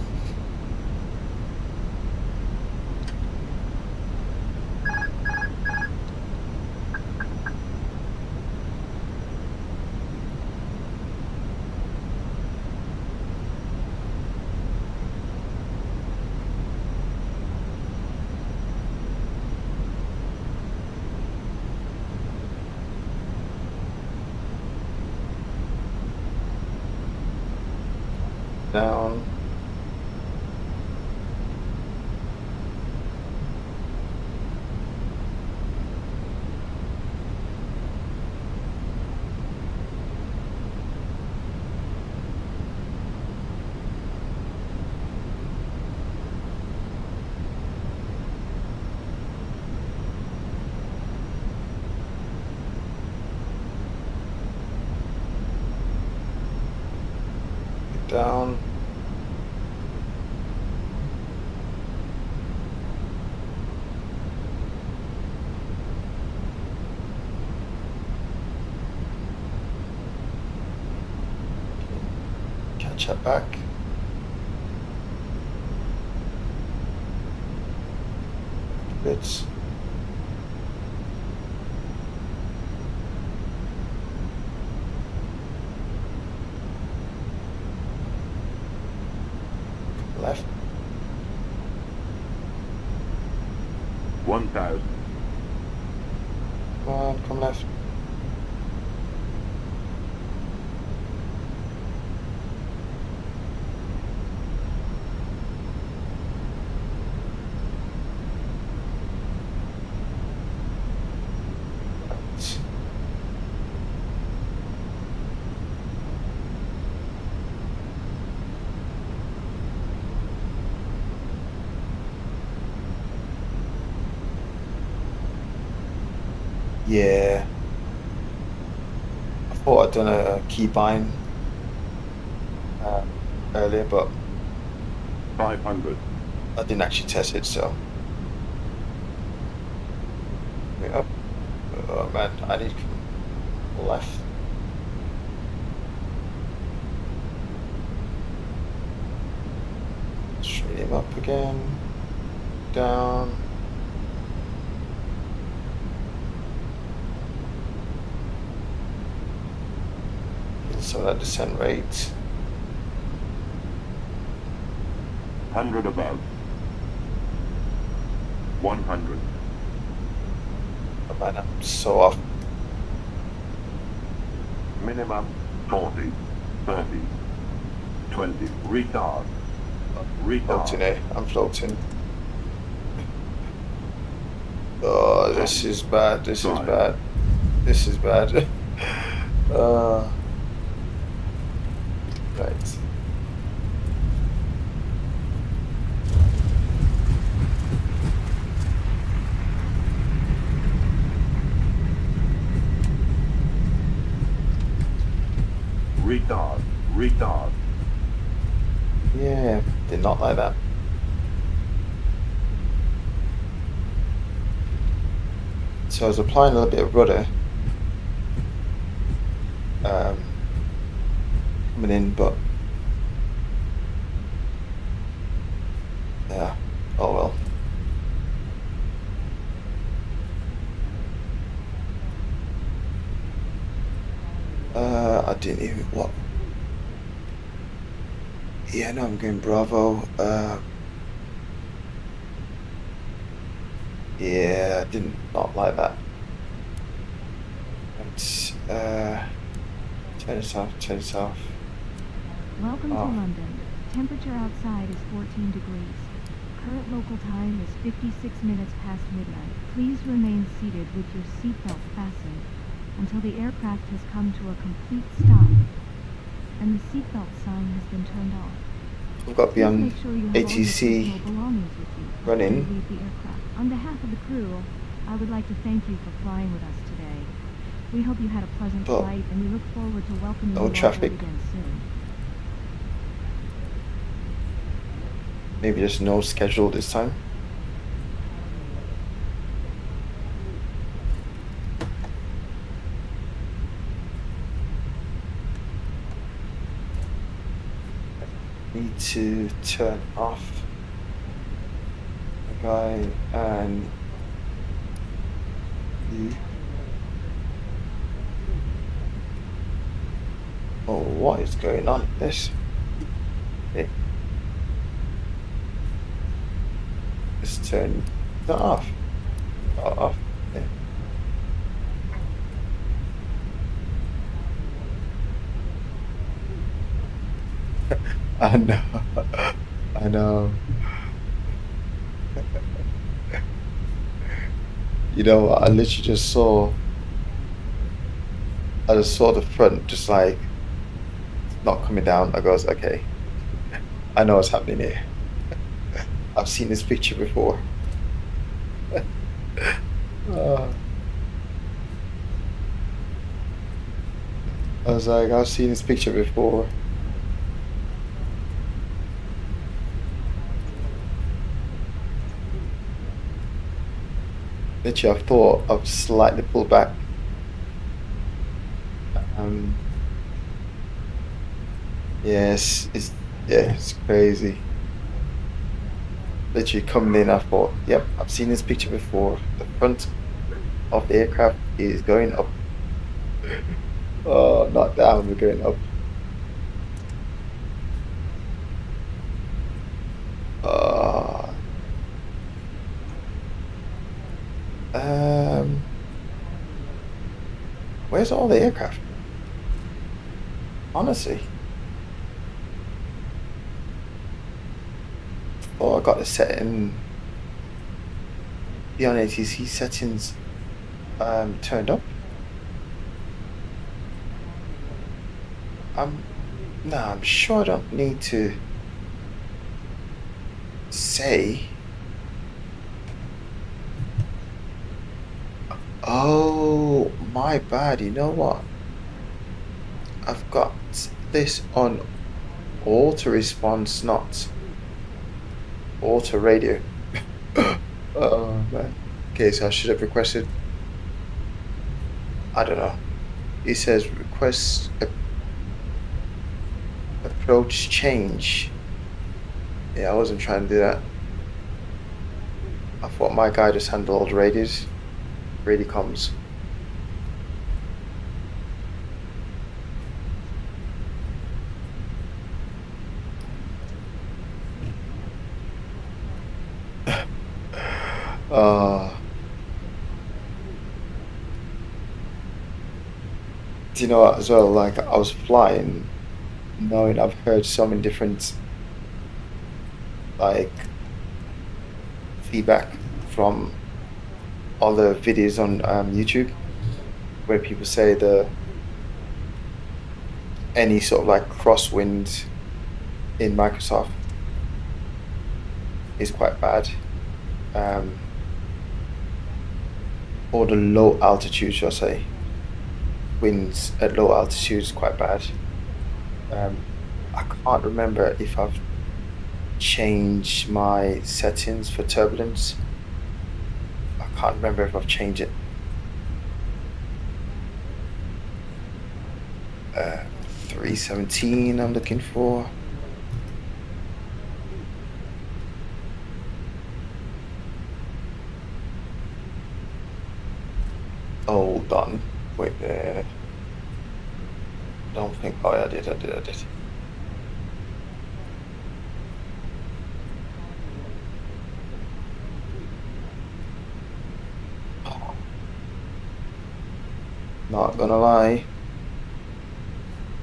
Down. Down. Catch that back. Bits. Left. 1,000. Come on, come left. Yeah. I thought I'd done a key bind earlier, but 500. I didn't actually test it, so. Wait up. Oh man, I need left. Straight him up again. Down. So that descent rate. 100 above. 100. Oh man, I'm so off. Minimum 40, 30, 20. Retard. Floating, Retard. I'm floating. Oh, this is bad. This is bad. This is bad. Right. Retard. Retard. Yeah, did not like that. So I was applying a little bit of rudder. Coming in, but Yeah. Oh well. I didn't even what. Yeah, no, I'm going Bravo. Yeah, I didn't not like that. Right, turn it off, turn it off. Welcome to Oh. London. Temperature outside is 14 degrees. Current local time is 56 minutes past midnight. Please remain seated with your seatbelt fastened until the aircraft has come to a complete stop and the seatbelt sign has been turned off. I've got to be Please on make sure you have all your ATC personal belongings with you before running. you leave the aircraft. On behalf of the crew, I would like to thank you for flying with us today. We hope you had a pleasant But flight and we look forward to welcoming no you on traffic. board again soon. Maybe there's no schedule this time. Need to turn off the guy and you. Oh, what is going on with this? Okay. Let's turn that off. Off. Okay. I know. I know. You know what? I just saw the front just like not coming down. I goes, okay, I know what's happening here. I've seen this picture before. Uh, I was like, I've seen this picture before. Literally, I thought I've slightly pulled back. Yes, it's crazy. Literally coming in, I thought, yep, I've seen this picture before. The front of the aircraft is going up. Oh, not down, we're going up. Where's all the aircraft? Honestly. Oh, I got the setting. Beyond ATC settings turned up. I'm sure I don't need to say. Oh, my bad. You know what? I've got this on auto response, not auto radio. Oh man. Okay, so I should have requested. I don't know. It says request approach change. Yeah, I wasn't trying to do that. I thought my guy just handled all the radios. Radio comms. Do you know what as well? Like I was flying, knowing I've heard so many different like feedback from other videos on YouTube, where people say any sort of like crosswind in Microsoft is quite bad. Or the low altitude, shall I say. Winds at low altitude is quite bad. I can't remember if I've changed my settings for turbulence. I can't remember if I've changed it. 317 I'm looking for. Hold on. Wait there. Don't think. Oh, yeah, I did. Not gonna lie.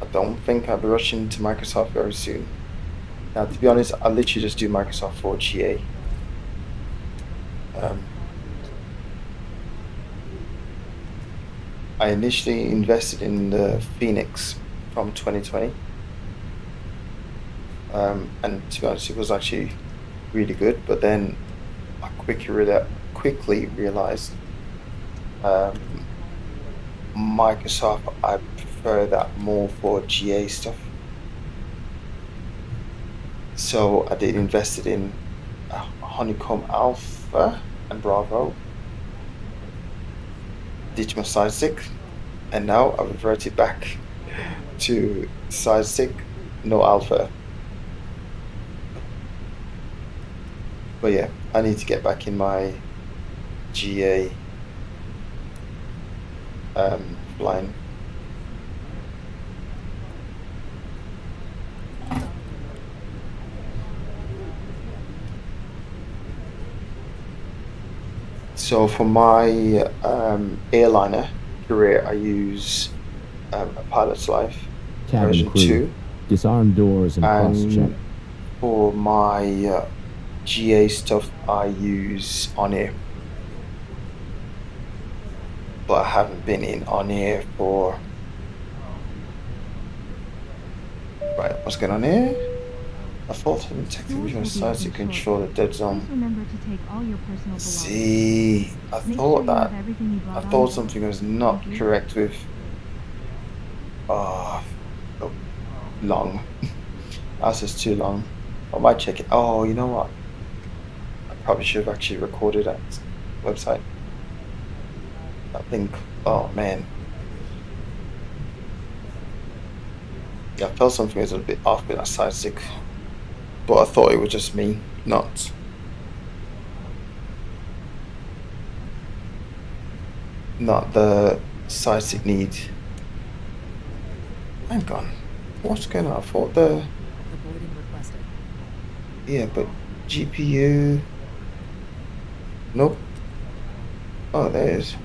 I don't think I'll be rushing to Microsoft very soon. Now, to be honest, I literally just do Microsoft for GA. I initially invested in the Fenix from 2020. And to be honest, it was actually really good, but then I quickly realized Microsoft, I prefer that more for GA stuff. So I did invested in Honeycomb Alpha and Bravo, ditched my side stick, and now I've reverted back to side stick, no Alpha. But yeah, I need to get back in my GA flying. So for my airliner career, I use a Pilot's Life Cabin version crew. 2, Disarm doors and cross-check. and for my GA stuff, I use On Air. But I haven't been in On Air for... Right, what's going on here? I thought I didn't take the original sides to control the dead zone. Please remember to take all your personal belongings. See, I Make sure thought you that. have everything you brought I on thought board. something was not Thank you. correct with long. That's just too long. I might check it. Oh, you know what? I probably should have actually recorded that website. I think, oh man. Yeah, I felt something was a bit off with that side stick. But I thought it was just me, not the side stick need. Hang on. What's going on? I thought Avoiding requested. yeah, but GPU. Nope. Oh, there it is.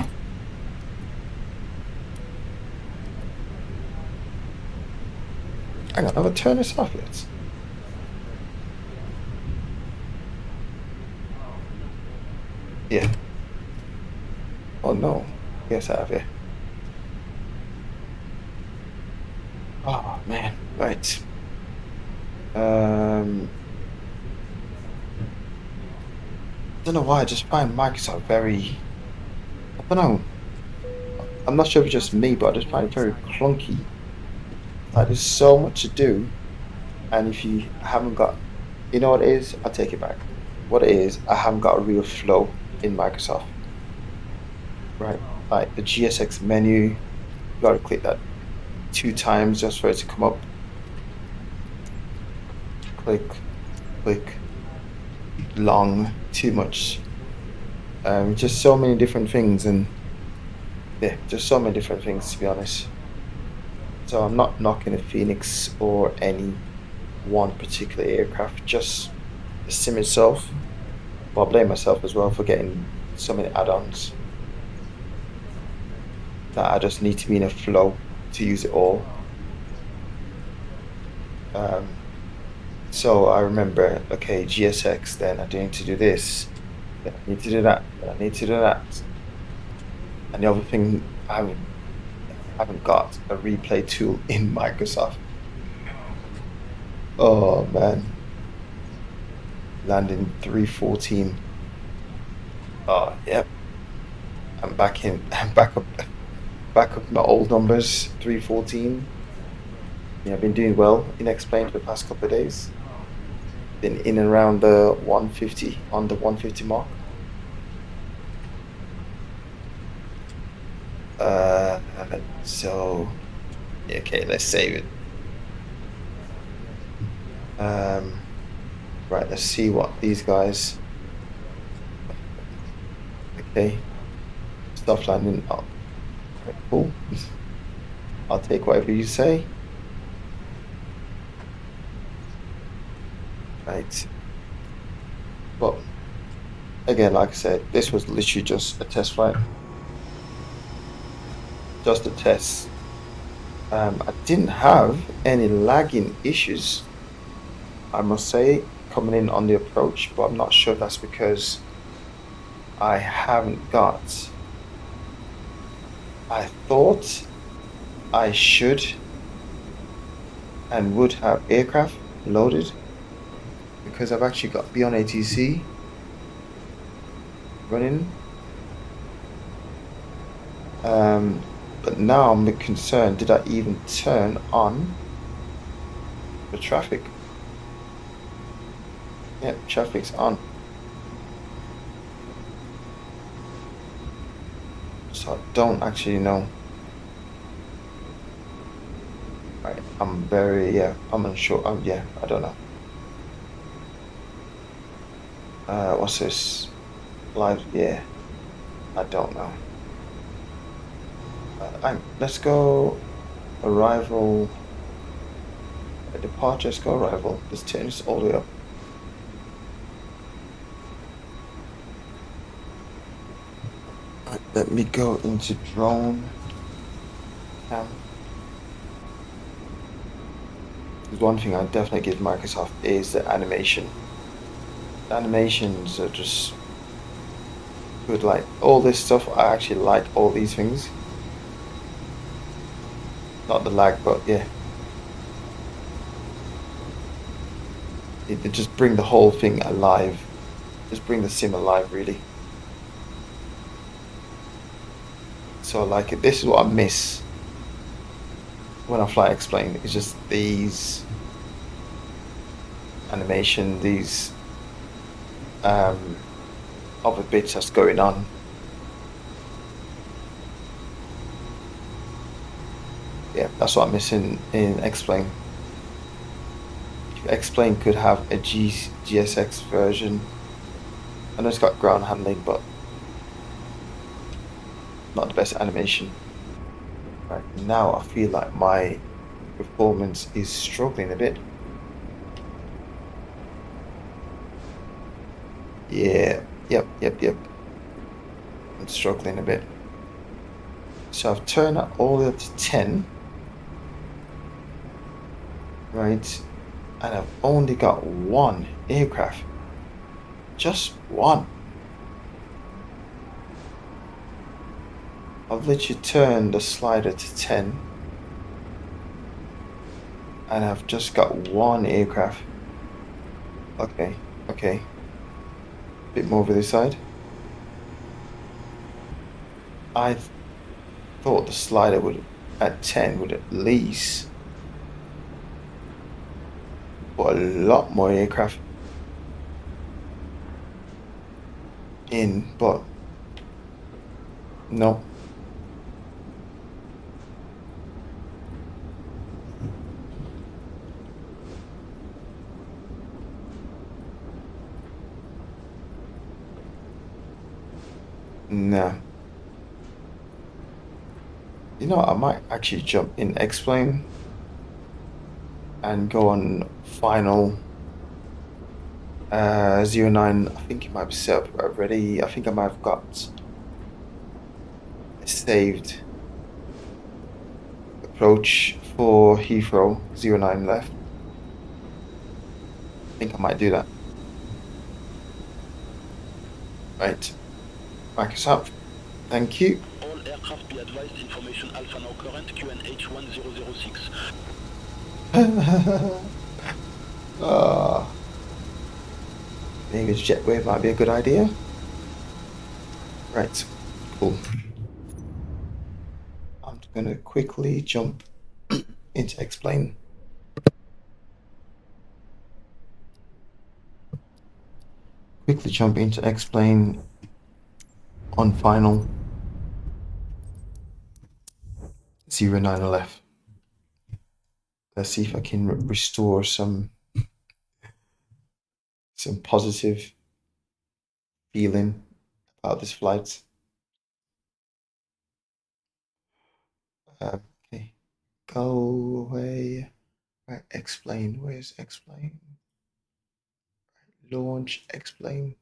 Hang on, I'll turn this off yet. Yeah. Oh no. Yes, I have it. Oh man. Right. Don't know why I just find Microsoft very. I don't know. I'm not sure if it's just me, but I just find it very clunky. Like there's so much to do, and if you haven't got, you know what it is? I'll take it back. What it is, I haven't got a real flow in Microsoft. Right, like the GSX menu, you gotta click that 2 times just for it to come up. Click, long, too much. Just so many different things, and yeah, just so many different things to be honest. So I'm not knocking a Phoenix or any one particular aircraft, just the sim itself. But I blame myself as well for getting so many add-ons that I just need to be in a flow to use it all. So I remember, okay, GSX, then I need to do this, then I need to do that, then I need to do that. And the other thing, I haven't got a replay tool in Microsoft. Oh man. Landing 314. Oh yep. I'm back up my old numbers, 314. Yeah, I've been doing well in X-Plane for the past couple of days. Been in and around the 150, on the 150 mark. So yeah, okay, let's save it. Right, let's see what these guys. Okay, soft landing. Oh, Cool. I'll take whatever you say. Right. But again, like I said, this was literally just a test flight. Just a test. I didn't have any lagging issues, I must say, coming in on the approach, but I'm not sure if that's because I haven't got. I thought I should and would have aircraft loaded because I've actually got Beyond ATC running. But now I'm concerned, did I even turn on the traffic? Yep, traffic's on. So I don't actually know. Right, I'm unsure. Yeah, I don't know. What's this? Live, yeah, I don't know. Let's go arrival, departure, let's go arrival. Let's turn this all the way up. Right, let me go into drone cam. There's one thing I definitely give Microsoft is the animation. The animations are just good. Like all this stuff, I actually like all these things. Not the lag, but yeah. They just bring the whole thing alive. Just bring the sim alive, really. So I like it. This is what I miss when I fly X-Plane. It's just these animation, these other bits that's going on. Yeah, that's what I'm missing in X-Plane. If X-Plane could have a GSX version. I know it's got ground handling, but not the best animation. Right now, I feel like my performance is struggling a bit. Yeah, yep. I'm struggling a bit. So I've turned that all the way up to 10. Right, and I've only got one aircraft. Just one. I've literally turned the slider to 10. And I've just got one aircraft. Okay. Bit more over this side. I thought the slider would, at 10, would at least put a lot more aircraft in, but no. No. You know, I might actually jump in X-Plane and go on final 09. I think it might be set up already. I think I might have got a saved approach for Heathrow 09 left. I think I might do that. Right. Microsoft, thank you. All aircraft be advised, information Alpha now current, QNH 1006. Maybe jetwave might be a good idea. Right, cool. I'm gonna quickly jump into X-Plane. Quickly jump into X-Plane on final 09 LF. Let's see if I can restore some positive feeling about this flight. Okay, go away. Right, explain. Where's explain? Launch, explain.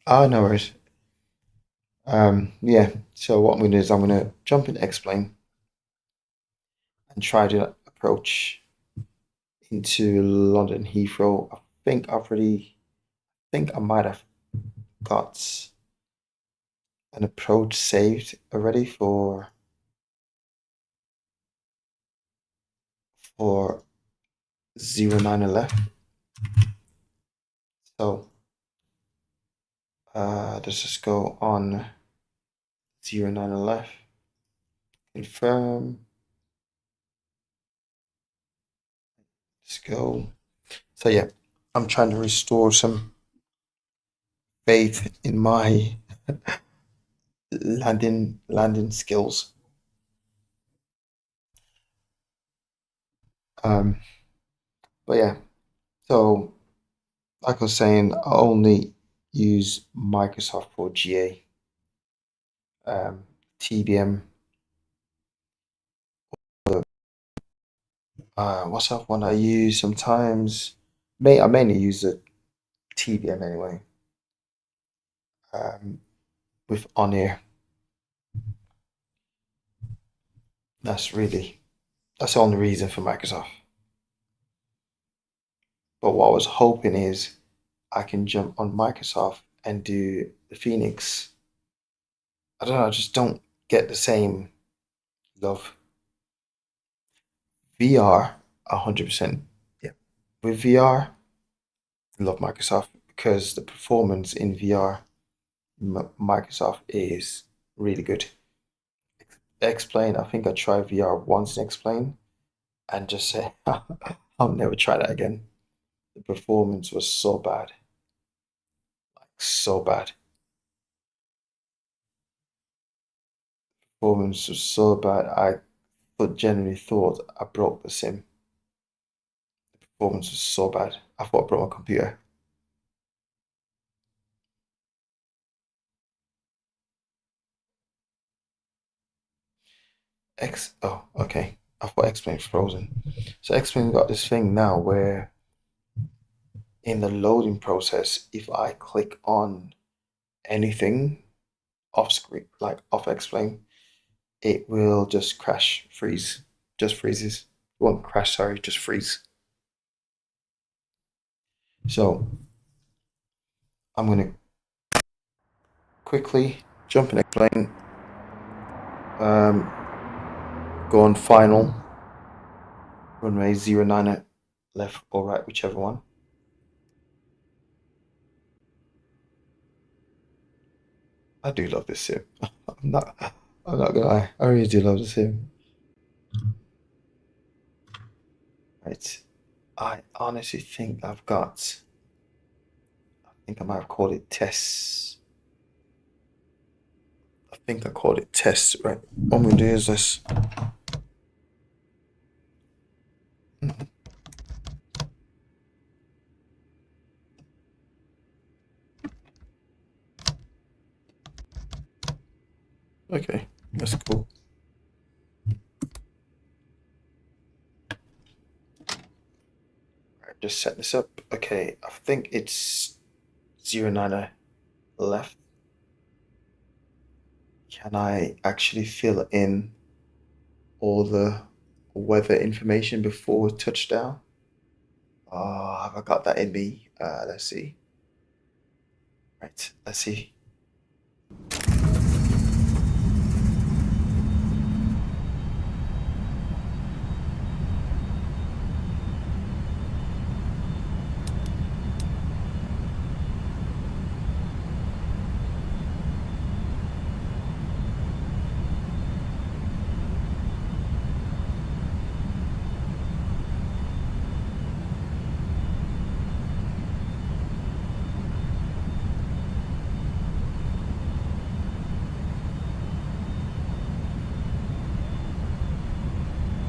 Ah, no worries. Yeah, so what I'm going to do is I'm going to jump in explain and try to approach into London Heathrow. I might have got an approach saved already for 09 left. So let's just go on 09 left. Confirm. Let's go. So yeah, I'm trying to restore some faith in my landing skills. But yeah, so like I was saying, I only use Microsoft for GA, TBM. What's that one I use sometimes? I mainly use the TBM anyway. With on-air. That's the only reason for Microsoft. But what I was hoping is I can jump on Microsoft and do the Fenix. I don't know, I just don't get the same love. VR, 100%. Yeah. With VR, I love Microsoft because the performance in VR, Microsoft is really good. Explain, I think I tried VR once in Explain and just say, I'll never try that again. The performance was so bad. Like, so bad. Performance was so bad. I genuinely thought I broke the sim. The performance was so bad. I thought I broke my computer. Oh, okay. I thought X-Plane's frozen. So X-Plane got this thing now where in the loading process, if I click on anything off screen, like off X-Plane, it will just crash, freeze, just freezes. It won't crash, sorry, just freeze. So I'm gonna quickly jump in X-Plane, go on final, runway 09 left or right, whichever one. I do love this sim. I'm not gonna lie. I really do love this sim. Right. I honestly think I think I might have called it tests. I think I called it tests, right? What I'm gonna do is this. Okay, that's cool. Right, just set this up. Okay, I think it's 09 left. Can I actually fill in all the weather information before touchdown? Have I got that in me? Let's see. Right, let's see.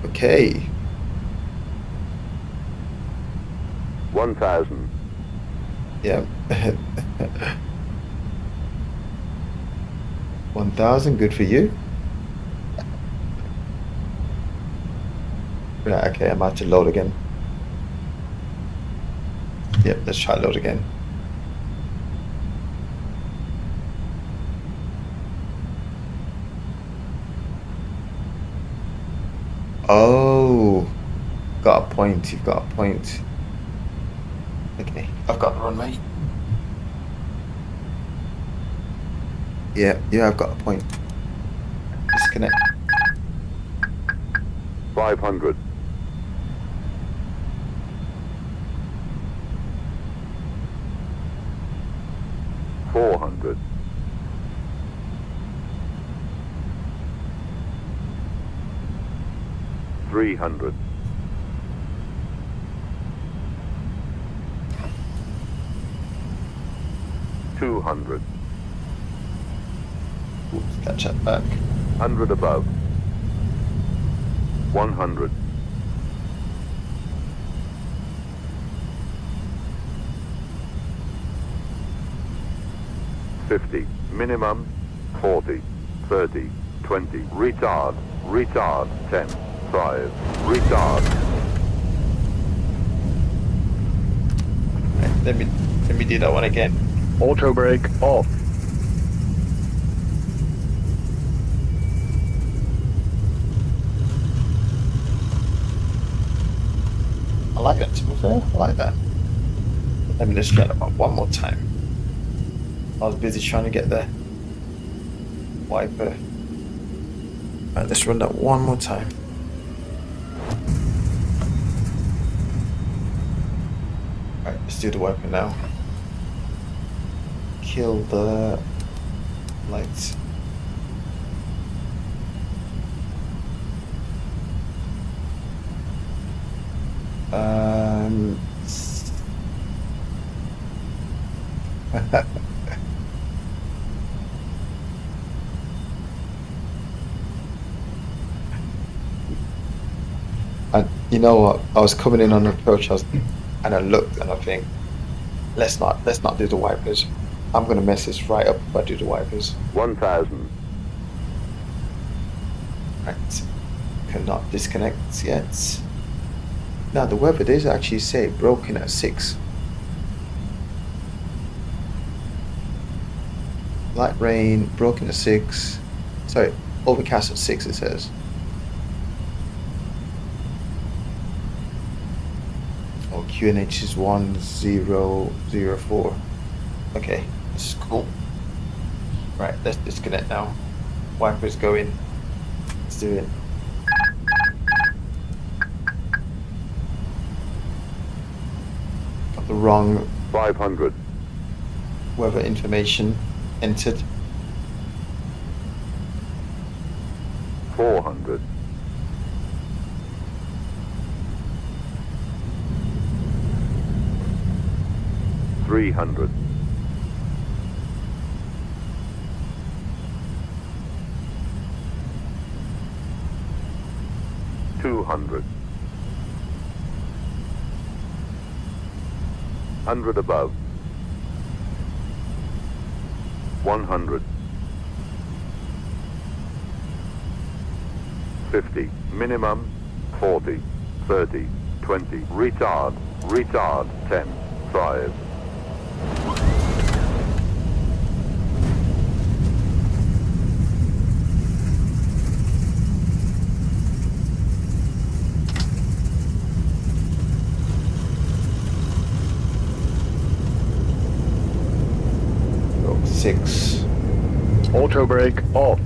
Okay. 1,000, Yeah. 1,000, good for you. Right, okay, I'm about to load again. Yep, let's try load again. Oh, got a point. You've got a point. Okay, I've got the runway. Yeah, I've got a point. Disconnect. 500. 400. 300. 200. Oops, catch that back. 100 above. 100. 50. Minimum. 40. 30. 20. Retard. Retard. 10. 5. Retard. Right, let me do that one again. Auto brake off. I like that, to be fair. I like that. Let me just get it up one more time. I was busy trying to get the wiper. Right, let's run that one more time. Right, let's do the wiper now. Kill the lights. And you know what? I was coming in on the approach, and I looked, and I think, let's not do the wipers. I'm gonna mess this right up if I do the wipers. 1000. Right, cannot disconnect yet. Now the weather does actually say broken at 6. Light rain, broken at 6. Sorry, overcast at 6 it says. Oh, QNH is 1004. Okay, this is cool. Right, let's disconnect now. Wipers go in. Let's do it. Got the wrong 500. weather information entered. 400. 300. 200. 100 above. 100. 50. Minimum. 40. 30. 20. Retard. Retard. 10. 5. Oh, 6. Auto brake off.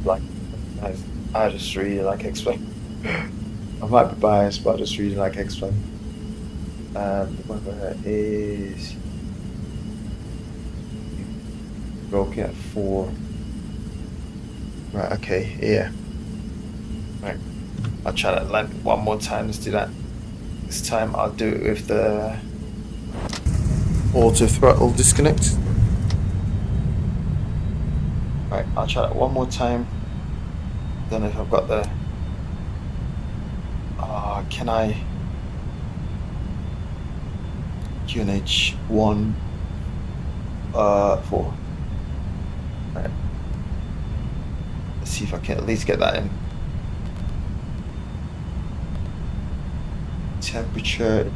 Like, I just really like X-Plane. I might be biased, but I just really like X-Plane. The weather is broken at 4. Right, okay, yeah. Right, I'll try that land one more time. Let's do that. This time I'll do it with the auto throttle disconnect. Right, I'll try that one more time. Don't know if I've got the. Can I? QNH 1 4. Right. Let's see if I can at least get that in. Temperature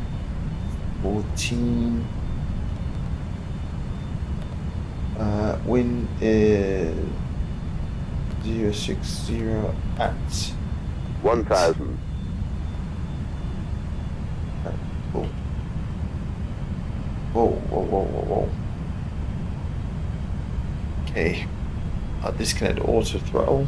14. Wind is 060 at 1,000. Whoa. Whoa. Okay. I'll disconnect auto throttle.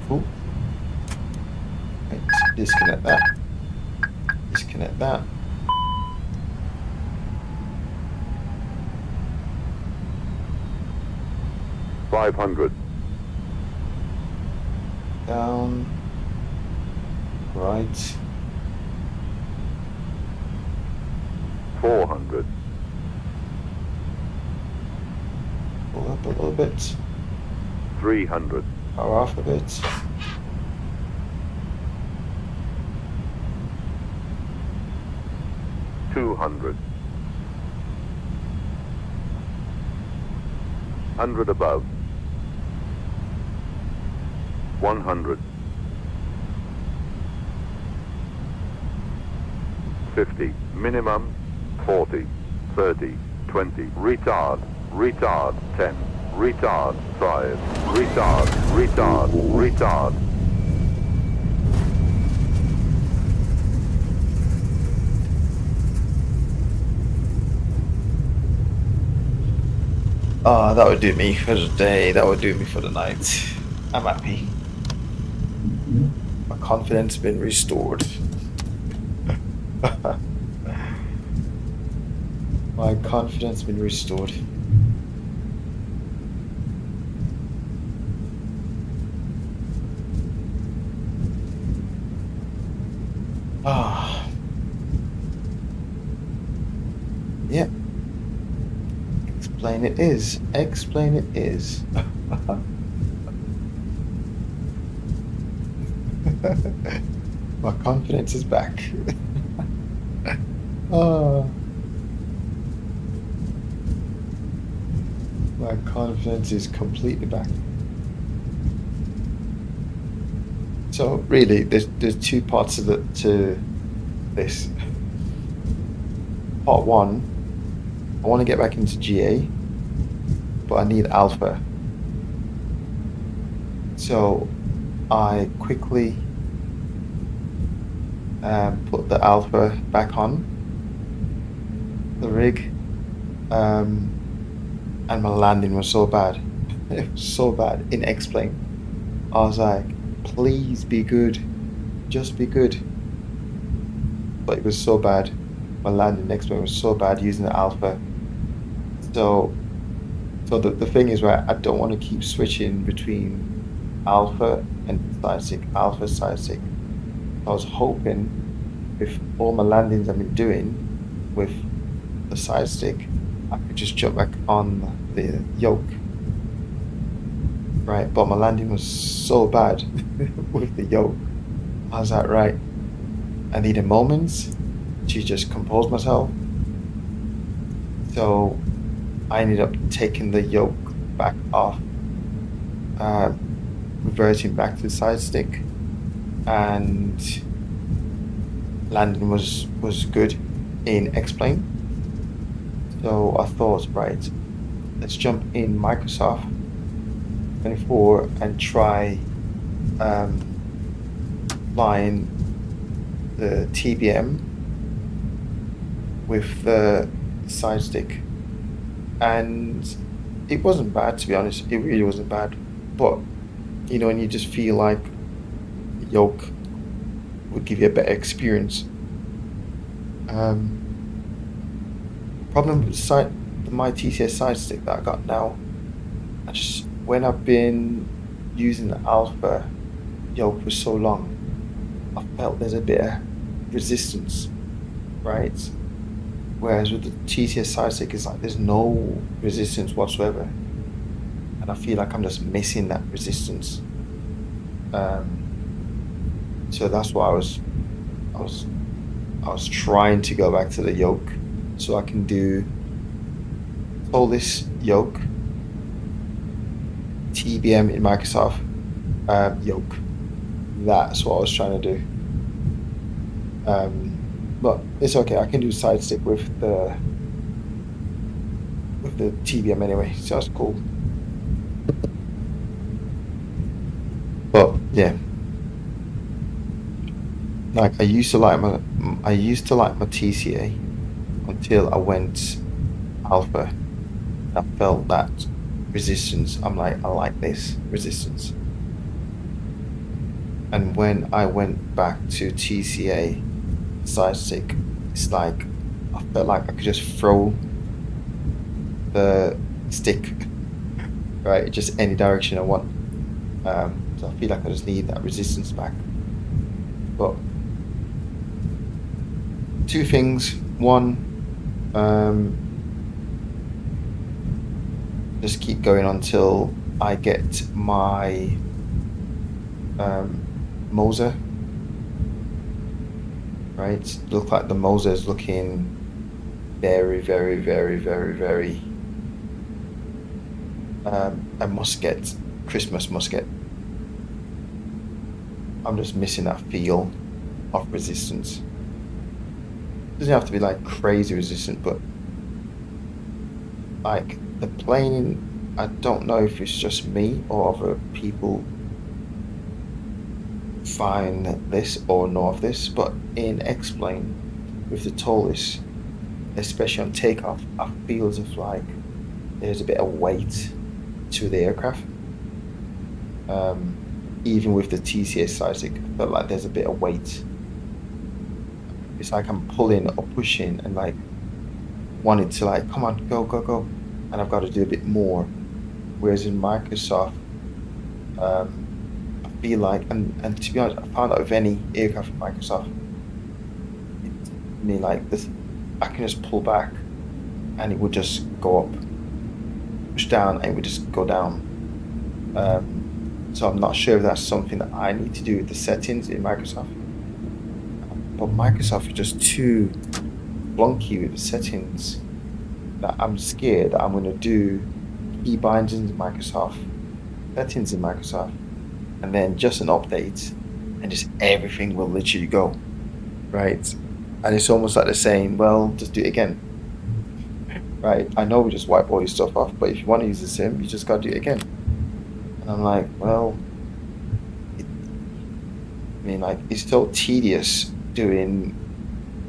Cool. Right, disconnect that. Disconnect that. $500. Down. Right. 400. Pull up a little bit. 300. Power off a bit. $200. 100 above. 100. 50. Minimum. 40. 30. 20. Retard. Retard. 10. Retard. 5. Retard. Retard. Retard. Ah, that would do me for the day. That would do me for the night. I'm happy. My confidence has been restored. My confidence has been restored. Ah. Yeah. Explain it is. Explain it is. My confidence is back. My confidence is completely back. So really, there's two parts of it to this. Part one, I want to get back into GA, but I need alpha. So I quickly put the alpha back on the rig, and my landing was so bad. It was so bad in X-plane. I was like, please be good, just be good. But it was so bad. My landing X-plane was so bad using the alpha. So the thing is, right, I don't want to keep switching between alpha and side stick, alpha, side stick. I was hoping with all my landings I've been doing with the side stick, I could just jump back on the yoke. Right, but my landing was so bad with the yoke. I was like, right, I need a moment to just compose myself. So I ended up taking the yoke back off, reverting back to the side stick, and landing was good in X-plane. So I thought, right, let's jump in Microsoft 24 and try flying the TBM with the side stick, and it wasn't bad, to be honest. It really wasn't bad, but you know, and you just feel like the yoke would give you a better experience. Problem with my TCS side stick that I got now, when I've been using the alpha yoke for so long, I felt there's a bit of resistance right? Whereas with the TCS side stick, it's like there's no resistance whatsoever, and I feel like I'm just missing that resistance. So that's why I was trying to go back to the yoke, so I can pull this yoke, TBM in Microsoft yoke. That's what I was trying to do. But it's okay. I can do side stick with the TBM anyway, so that's cool. But yeah, like I used to like my TCA until I went alpha. I felt that resistance. I'm like, I like this resistance. And when I went back to TCA side stick, it's like I felt like I could just throw the stick right just any direction I want. So I feel like I just need that resistance back. But two things. One, just keep going until I get my Moser. Right, look like the Moser is looking very, very, very, very, very a musket, Christmas musket. I'm just missing that feel of resistance. Doesn't have to be like crazy resistant, but like the plane, I don't know if it's just me or other people find this or know of this, but in X-plane with the tallest, especially on takeoff, I feel as if like there's a bit of weight to the aircraft. Even with the TCS side stick, I felt like there's a bit of weight. It's like I'm pulling or pushing and like wanting to like, come on, go, go, go. And I've got to do a bit more. Whereas in Microsoft, I feel like, and to be honest, I found out with any aircraft in Microsoft, I mean like this, I can just pull back and it would just go up, push down and it would just go down. So I'm not sure if that's something that I need to do with the settings in Microsoft. But Microsoft is just too clunky with the settings that I'm scared that I'm going to do key bindings in Microsoft, settings in Microsoft, and then just an update and just everything will literally go, right? And it's almost like they're saying, well, just do it again, right? I know we just wipe all your stuff off, but if you want to use the sim, you just got to do it again. And I'm like, well, I mean, like, it's so tedious doing,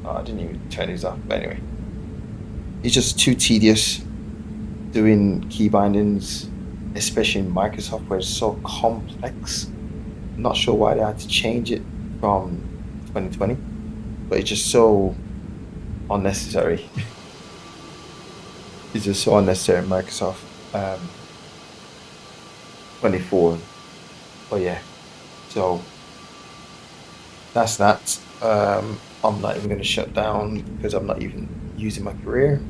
I didn't even turn these off, but anyway. It's just too tedious doing key bindings, especially in Microsoft where it's so complex. I'm not sure why they had to change it from 2020, but it's just so unnecessary. It's just so unnecessary in Microsoft 24. But yeah, so that's that. I'm not even going to shut down because I'm not even using my career.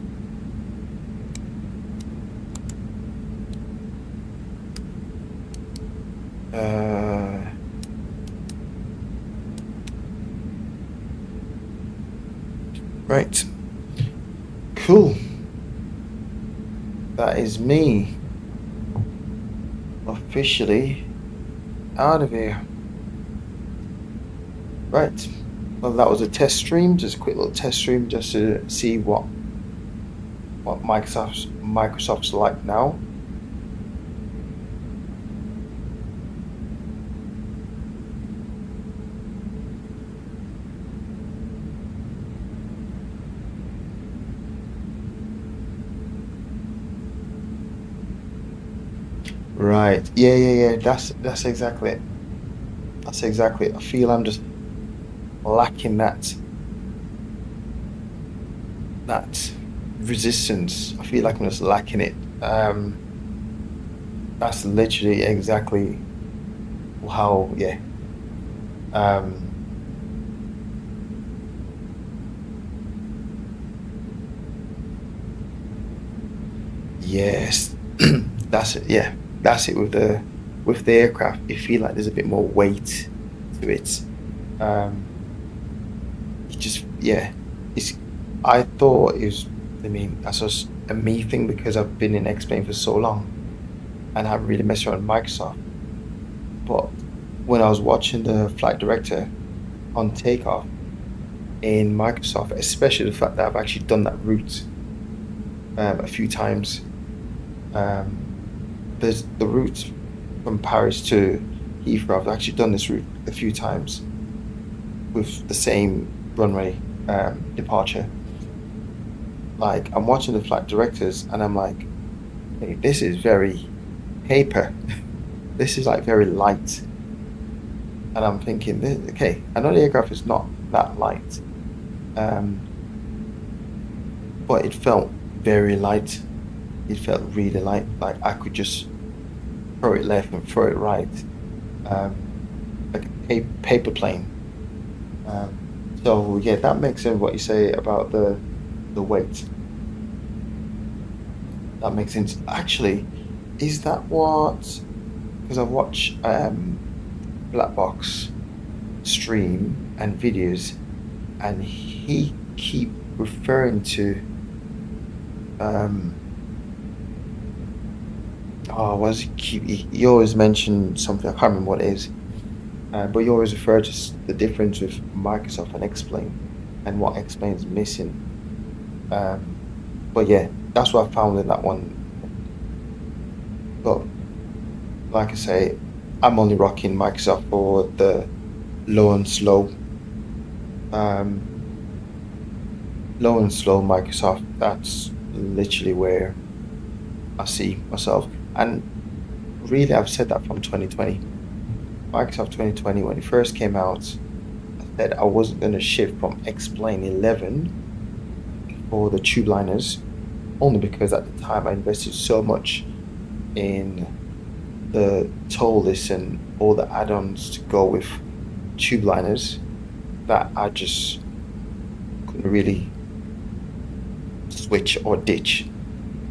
Right. Cool. That is me officially out of here. Right. Well, that was a test stream, just a quick little test stream, just to see what Microsoft's like now. Right. Yeah. That's exactly it. That's exactly it. I feel I'm just lacking that resistance. I feel like I'm just lacking it. That's literally exactly how, yeah. Yes, that's it. Yeah, that's it with the aircraft. You feel like there's a bit more weight to it. Um, it just yeah, it's. I thought it was. I mean, that's just a me thing because I've been in X-Plane for so long and I haven't really messed around with Microsoft. But when I was watching the flight director on takeoff in Microsoft, especially the fact that I've actually done that route a few times. There's the route from Paris to Heathrow. I've actually done this route a few times with the same runway departure. Like I'm watching the flight directors and I'm like, hey, this is very paper. This is like very light. And I'm thinking, okay, I know the aircraft is not that light, but it felt very light. It felt really light. Like I could just throw it left and throw it right, like a paper plane. So yeah, that makes sense what you say about the weight. That makes sense. Actually, is that what? Because I watch Black Box stream and videos, and he keep referring to oh, what does he keep? He always mention something. I can't remember what it is. But you always refer to the difference with Microsoft and X-Plane and what X-Plane is missing. But yeah, that's what I found in that one. But like I say, I'm only rocking Microsoft for the low and slow. Low and slow Microsoft, that's literally where I see myself. And really, I've said that from 2020. Microsoft 2020, when it first came out, I said I wasn't going to shift from X-Plane 11 for the tube liners, only because at the time I invested so much in the toll list and all the add-ons to go with tube liners that I just couldn't really switch or ditch.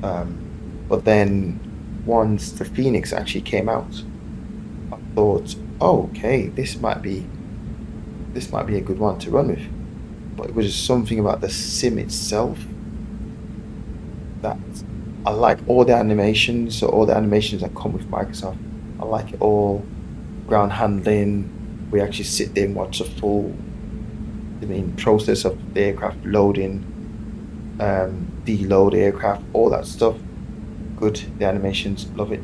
But then once the Fenix actually came out, I thought, oh, okay, this might be a good one to run with. But it was just something about the sim itself that I like. All the animations, so all the animations that come with Microsoft, I like it all. Ground handling, we actually sit there and watch the full process of the aircraft loading, deload the aircraft, all that stuff. Good, the animations, love it.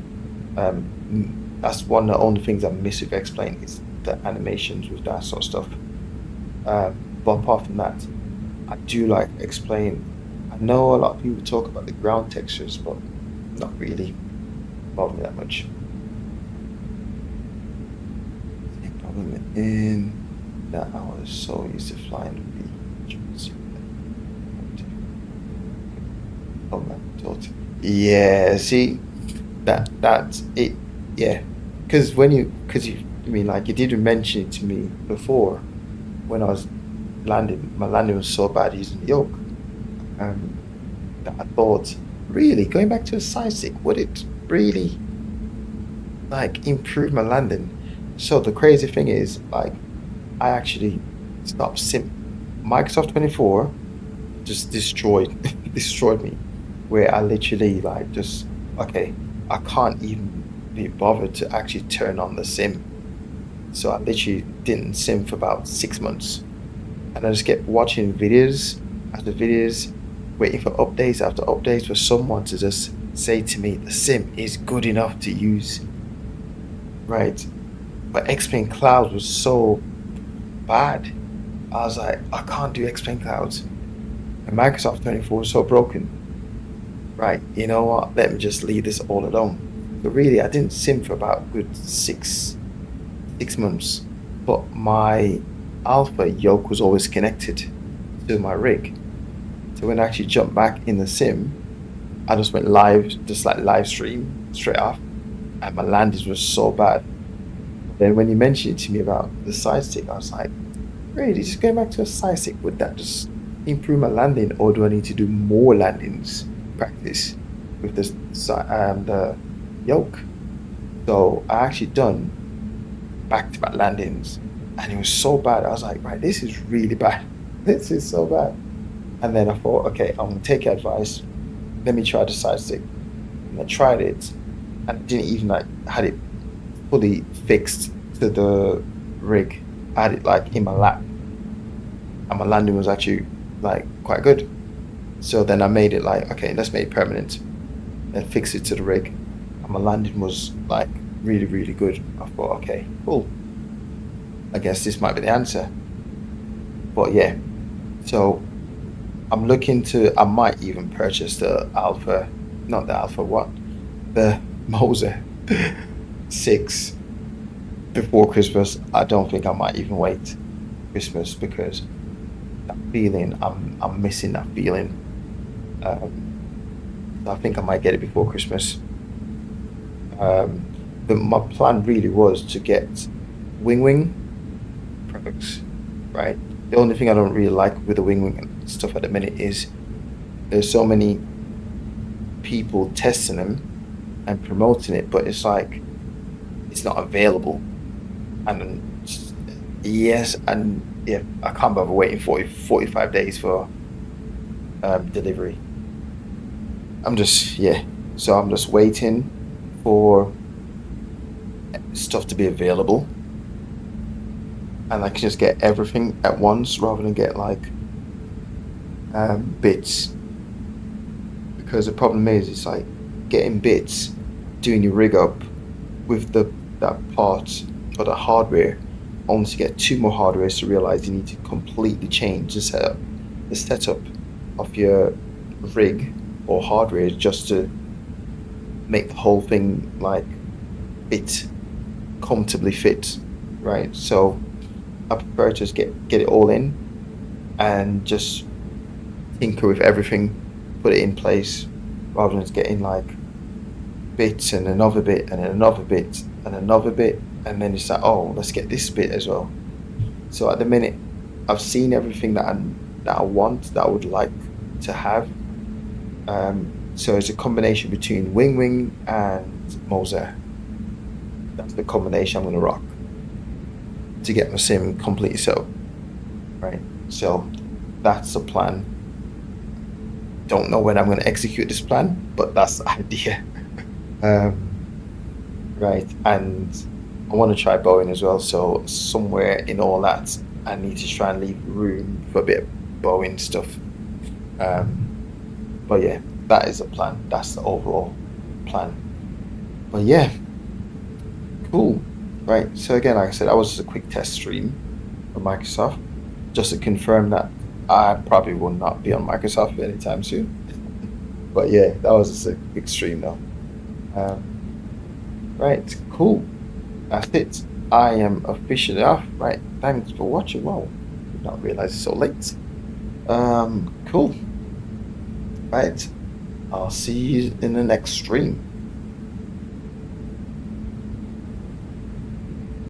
That's one of the only things I miss with X-Plane is the animations with that sort of stuff. But apart from that, I do like X-Plane. I know a lot of people talk about the ground textures, but not really bother me that much. The problem in that I was so used to flying with the oh my daughter. Yeah, see, that's it. Yeah, because you did mention it to me before when I was landing. My landing was so bad using the yoke, that I thought, really going back to a side stick, would it really like improve my landing? So the crazy thing is, like, I actually stopped Microsoft 24 just destroyed me, where I literally like just okay, I can't even be bothered to actually turn on the sim. So I literally didn't sim for about 6 months, and I just kept watching videos after videos, waiting for updates after updates for someone to just say to me the sim is good enough to use, right? But X-Plane Cloud was so bad. I was like, I can't do X-Plane Clouds, and Microsoft 24 was so broken. Right, you know what? Let me just leave this all alone. But really, I didn't sim for about a good six months. But my alpha yoke was always connected to my rig. So when I actually jumped back in the sim, I just went live, just like live stream straight off, and my landings was so bad. Then when you mentioned it to me about the side stick, I was like, really, just going back to a side stick, would that just improve my landing, or do I need to do more landings practice? with the yoke. So I actually done back-to-back landings, and it was so bad. I was like, right, this is really bad. This is so bad. And then I thought, okay, I'm gonna take your advice. Let me try the side stick. And I tried it, and I didn't even had it fully fixed to the rig. I had it in my lap, and my landing was actually quite good. So then I made it okay, let's make it permanent, then fix it to the rig, and my landing was really, really good. I thought, okay, cool. I guess this might be the answer. But yeah, so I'm looking to. I might even purchase the Alpha, not the Alpha. The Moser 6 before Christmas. I don't think I might even wait Christmas, because that feeling, I'm missing that feeling. I think I might get it before Christmas. My plan really was to get wing products, right? The only thing I don't really like with the wing and stuff at the minute is there's so many people testing them and promoting it, but it's it's not available. And yes, and yeah, I can't bother waiting 45 days for delivery. So I'm just waiting for stuff to be available, and I can just get everything at once rather than get bits. Because the problem is, it's getting bits, doing your rig up with that part or the hardware, only to get 2 more hardwares to realize you need to completely change the setup of your rig or hardware just to make the whole thing fit, comfortably fit, right? So I prefer to just get it all in and just tinker with everything, put it in place, rather than just getting bits and another bit and another bit and another bit, and then it's oh, let's get this bit as well. So at the minute, I've seen everything that I want, that I would like to have. So it's a combination between wing and Moser. That's the combination I'm going to rock to get my sim completely set up, right? So that's the plan. Don't know when I'm going to execute this plan, but that's the idea. Right, and I want to try Boeing as well, so somewhere in all that I need to try and leave room for a bit of Boeing stuff. But yeah, that is the plan. That's the overall plan. But yeah, cool. Right, so again, like I said, that was just a quick test stream for Microsoft, just to confirm that I probably will not be on Microsoft anytime soon. But yeah, that was just a quick stream though. Right, cool. That's it. I am officially off. Right, thanks for watching. Wow, did not realize it's so late. Cool. Right, I'll see you in the next stream.